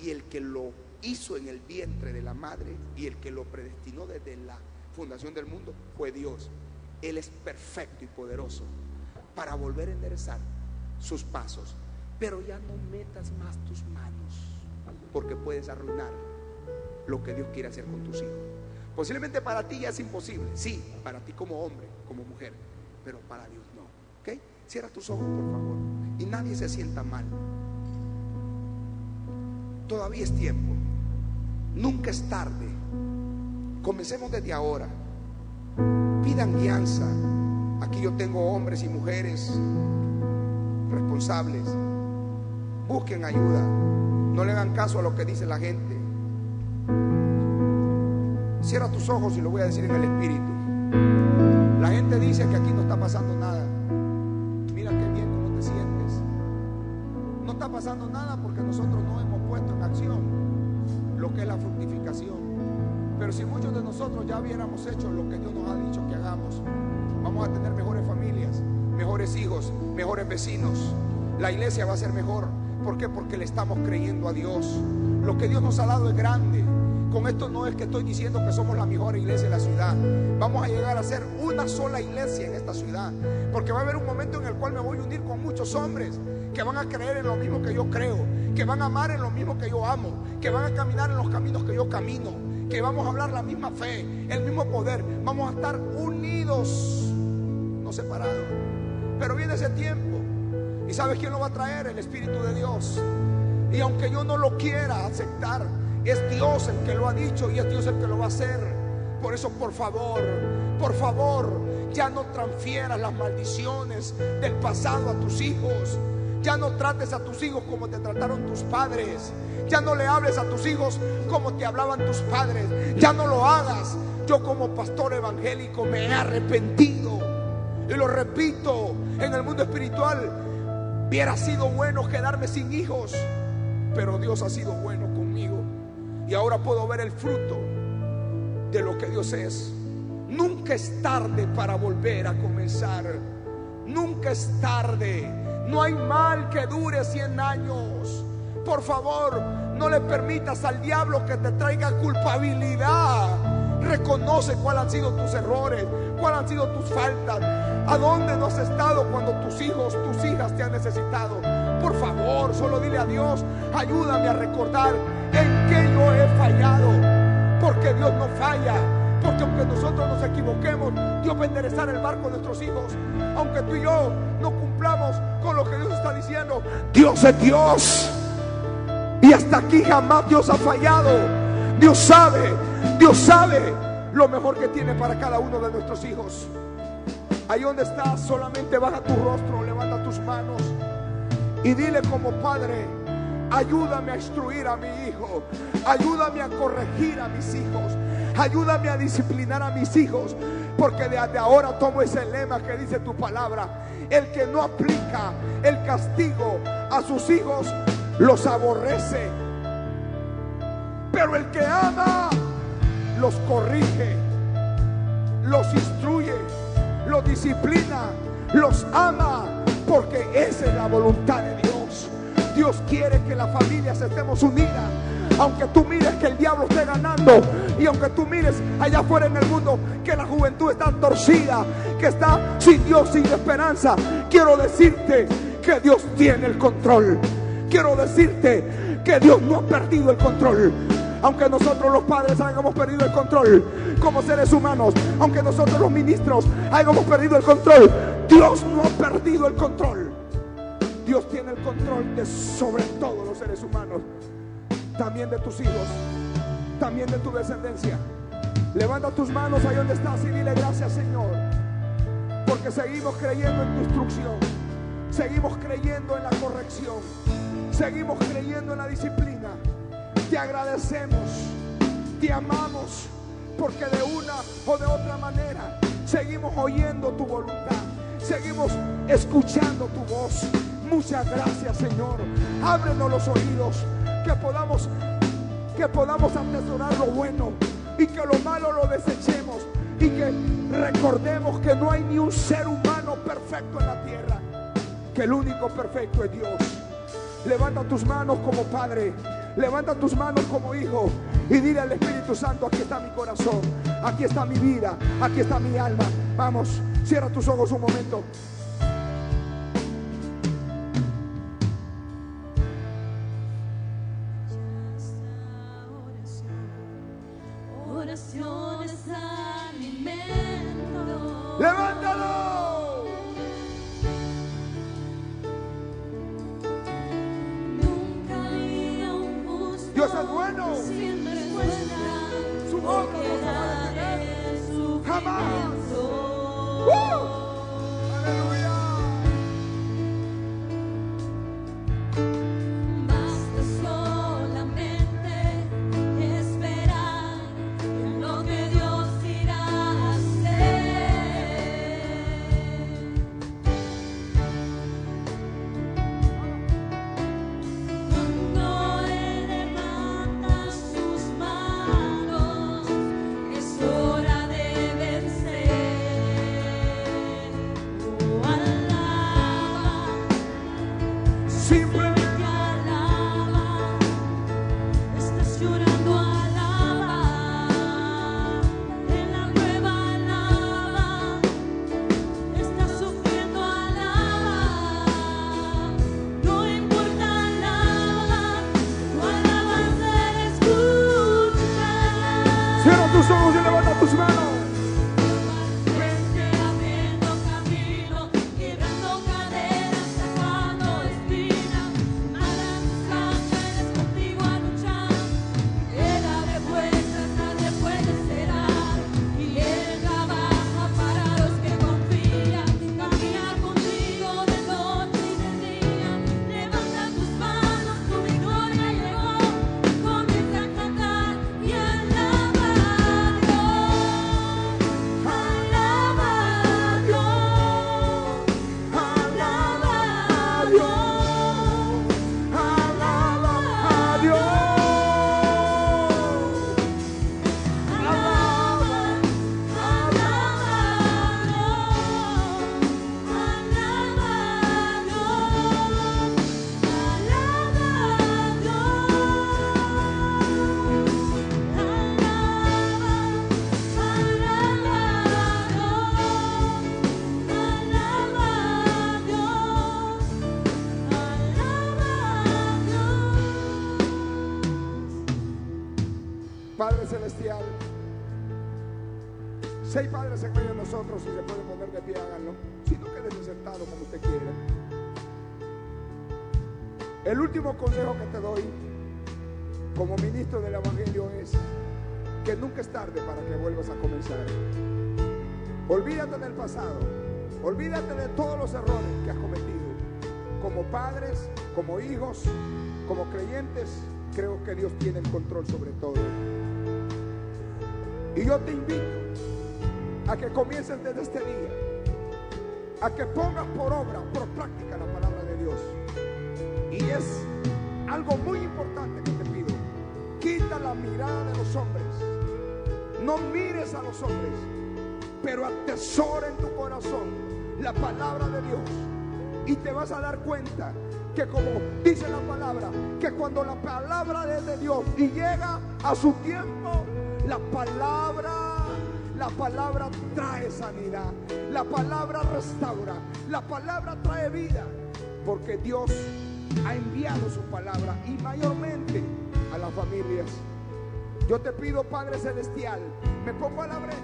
Y el que lo hizo en el vientre de la madre y el que lo predestinó desde la fundación del mundo fue Dios. Él es perfecto y poderoso para volver a enderezar sus pasos. Pero ya no metas más tus manos, porque puedes arruinar lo que Dios quiere hacer con tus hijos. Posiblemente para ti ya es imposible, sí, para ti como hombre, como mujer, pero para Dios no. ¿Ok? Cierra tus ojos, por favor, y nadie se sienta mal. Todavía es tiempo, nunca es tarde. Comencemos desde ahora. Pidan guianza. Aquí yo tengo hombres y mujeres responsables. Busquen ayuda. No le hagan caso a lo que dice la gente. Cierra tus ojos y lo voy a decir en el espíritu. La gente dice que aquí no está pasando nada. Mira qué bien cómo te sientes. No está pasando nada porque nosotros no hemos puesto en acción lo que es la fructificación. Pero si muchos de nosotros ya hubiéramos hecho lo que Dios nos ha dicho que hagamos, vamos a tener mejores familias, mejores hijos, mejores vecinos. La iglesia va a ser mejor. ¿Por qué? Porque le estamos creyendo a Dios. Lo que Dios nos ha dado es grande. Con esto no es que estoy diciendo que somos la mejor iglesia de la ciudad. Vamos a llegar a ser una sola iglesia en esta ciudad, porque va a haber un momento en el cual me voy a unir con muchos hombres que van a creer en lo mismo que yo creo, que van a amar en lo mismo que yo amo, que van a caminar en los caminos que yo camino, que vamos a hablar la misma fe, el mismo poder. Vamos a estar unidos, no separados. Pero viene ese tiempo, y ¿sabes quién lo va a traer? El Espíritu de Dios. Y aunque yo no lo quiera aceptar, es Dios el que lo ha dicho y es Dios el que lo va a hacer. Por eso, por favor, ya no transfieras las maldiciones del pasado a tus hijos. Ya no trates a tus hijos como te trataron tus padres. Ya no le hables a tus hijos como te hablaban tus padres. Ya no lo hagas. Yo como pastor evangélico me he arrepentido. Y lo repito, en el mundo espiritual hubiera sido bueno quedarme sin hijos, pero Dios ha sido bueno conmigo. Y ahora puedo ver el fruto de lo que Dios es. Nunca es tarde para volver a comenzar. Nunca es tarde. No hay mal que dure 100 años. Por favor, no le permitas al diablo que te traiga culpabilidad. Reconoce cuáles han sido tus errores, cuáles han sido tus faltas, a dónde no has estado cuando tus hijos, tus hijas te han necesitado. Por favor, solo dile a Dios: ayúdame a recordar en qué yo he fallado, porque Dios no falla. Porque aunque nosotros nos equivoquemos, Dios va a enderezar el barco de nuestros hijos. Aunque tú y yo no cumplamos con lo que Dios está diciendo, Dios es Dios. Y hasta aquí jamás Dios ha fallado. Dios sabe lo mejor que tiene para cada uno de nuestros hijos. Ahí donde estás, solamente baja tu rostro, levanta tus manos y dile como padre: ayúdame a instruir a mi hijo, ayúdame a corregir a mis hijos, ayúdame a disciplinar a mis hijos, porque desde ahora tomo ese lema que dice tu palabra: el que no aplica el castigo a sus hijos los aborrece, pero el que ama los corrige, los instruye, los disciplina, los ama, porque esa es la voluntad de Dios. Dios quiere que las familias estemos unidas. Aunque tú mires que el diablo esté ganando, y aunque tú mires allá afuera en el mundo que la juventud está torcida, que está sin Dios, sin esperanza, quiero decirte que Dios tiene el control. Quiero decirte que Dios no ha perdido el control. Aunque nosotros los padres hayamos perdido el control como seres humanos, aunque nosotros los ministros hayamos perdido el control, Dios no ha perdido el control. Dios tiene el control de sobre todos los seres humanos, también de tus hijos, también de tu descendencia. Levanta tus manos ahí donde estás y dile: gracias, Señor, porque seguimos creyendo en tu instrucción, seguimos creyendo en la corrección, seguimos creyendo en la disciplina. Te agradecemos, te amamos, porque de una o de otra manera seguimos oyendo tu voluntad, seguimos escuchando tu voz. Muchas gracias, Señor. Ábrenos los oídos que podamos atesorar lo bueno y que lo malo lo desechemos, y que recordemos que no hay ni un ser humano perfecto en la tierra, que el único perfecto es Dios. Levanta tus manos como padre, levanta tus manos como hijo y dile al Espíritu Santo: aquí está mi corazón, aquí está mi vida, aquí está mi alma. Vamos, cierra tus ojos un momento. Oración es alimento. ¡Levántalo! Nunca vi a un justo Dios es bueno. sin respuesta. Su obra no se va a detener. Jamás. ¡Aleluya! Basta solamente esperar en lo que Dios irá a hacer. Cuando Él levanta sus manos, es hora de vencer. Oh, alaba, Simplemente alaba. Estás llorando, alaba. En la prueba, alaba. Estás sufriendo, alaba. No importa, alaba. Tu alabanza escucha. cierra tus ojos y levanta tus manos. Vente abriendo camino, quebrando cadenas, sacando espinas. Nada nos cansa, eres contigo a luchar. Él abre puertas, nadie puede cerrar. Y Él trabaja para los que confían. Camina contigo de noche y de día. Levanta tus manos, tu victoria llegó. Comienza a cantar y alaba a Dios. Alaba a Dios. Alaba a Dios. Alaba a Dios. Padre Celestial, si hay padres en medio de nosotros, si se pueden poner de pie, háganlo. Si no, quédese sentado como usted quiera. El último consejo que te doy como ministro del Evangelio es que nunca es tarde para que vuelvas a comenzar. Olvídate del pasado, olvídate de todos los errores que has cometido. Como padres, como hijos, como creyentes, creo que Dios tiene el control sobre todo. Y yo te invito a que comiences desde este día, a que pongas por obra, por práctica la palabra de Dios. Y es algo muy importante que te pido: quita la mirada de los hombres, no mires a los hombres, pero atesora en tu corazón la palabra de Dios. Y te vas a dar cuenta que, como dice la palabra, que cuando la palabra es de Dios y llega a su tiempo, la palabra trae sanidad, la palabra restaura, la palabra trae vida, porque Dios ha enviado su palabra, y mayormente a las familias. Yo te pido, Padre Celestial, me pongo a la brecha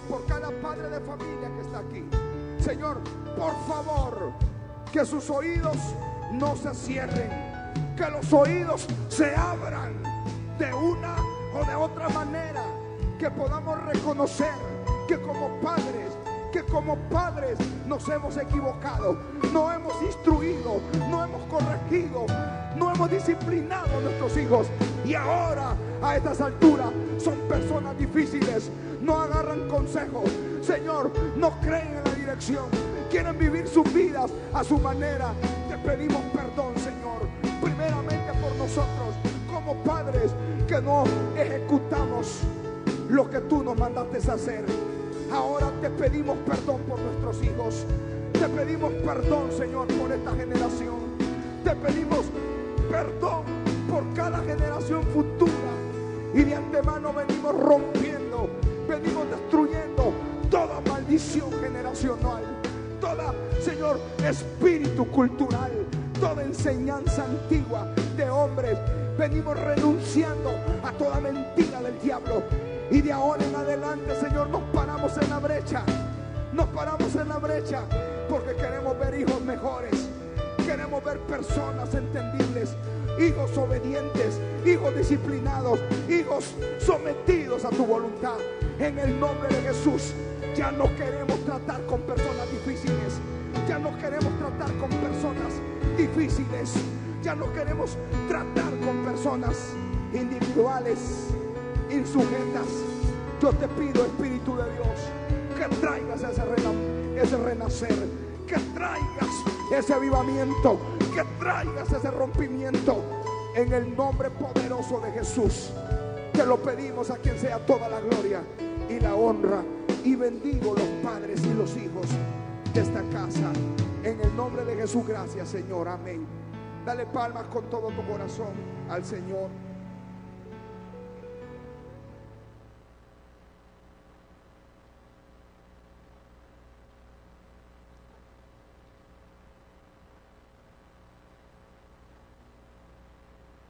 por cada padre de familia que está aquí. Señor, por favor, que sus oídos no se cierren, que los oídos se abran de una o de otra manera, que podamos reconocer que como padres nos hemos equivocado, no hemos instruido, no hemos corregido, no hemos disciplinado a nuestros hijos, y ahora a estas alturas son personas difíciles, no agarran consejos, Señor, no creen en la dirección, quieren vivir sus vidas a su manera. Te pedimos perdón, Señor, primeramente por nosotros, somos padres que no ejecutamos lo que tú nos mandaste hacer. Ahora te pedimos perdón por nuestros hijos. Te pedimos perdón, Señor, por esta generación. Te pedimos perdón por cada generación futura. Y de antemano venimos rompiendo, venimos destruyendo toda maldición generacional, toda, Señor, espíritu cultural, toda enseñanza antigua de hombres. Venimos renunciando a toda mentira del diablo. Y de ahora en adelante, Señor, nos paramos en la brecha. Nos paramos en la brecha porque queremos ver hijos mejores. Queremos ver personas entendibles, hijos obedientes, hijos disciplinados, hijos sometidos a tu voluntad. En el nombre de Jesús, ya no queremos tratar con personas difíciles. Ya no queremos tratar con personas difíciles. Ya no queremos tratar con personas individuales, insujetas. Yo te pido, Espíritu de Dios, que traigas ese renacer, que traigas ese avivamiento, que traigas ese rompimiento. En el nombre poderoso de Jesús, te lo pedimos, a quien sea toda la gloria y la honra. Y bendigo los padres y los hijos de esta casa. En el nombre de Jesús, gracias, Señor. Amén. Dale palmas con todo tu corazón al Señor.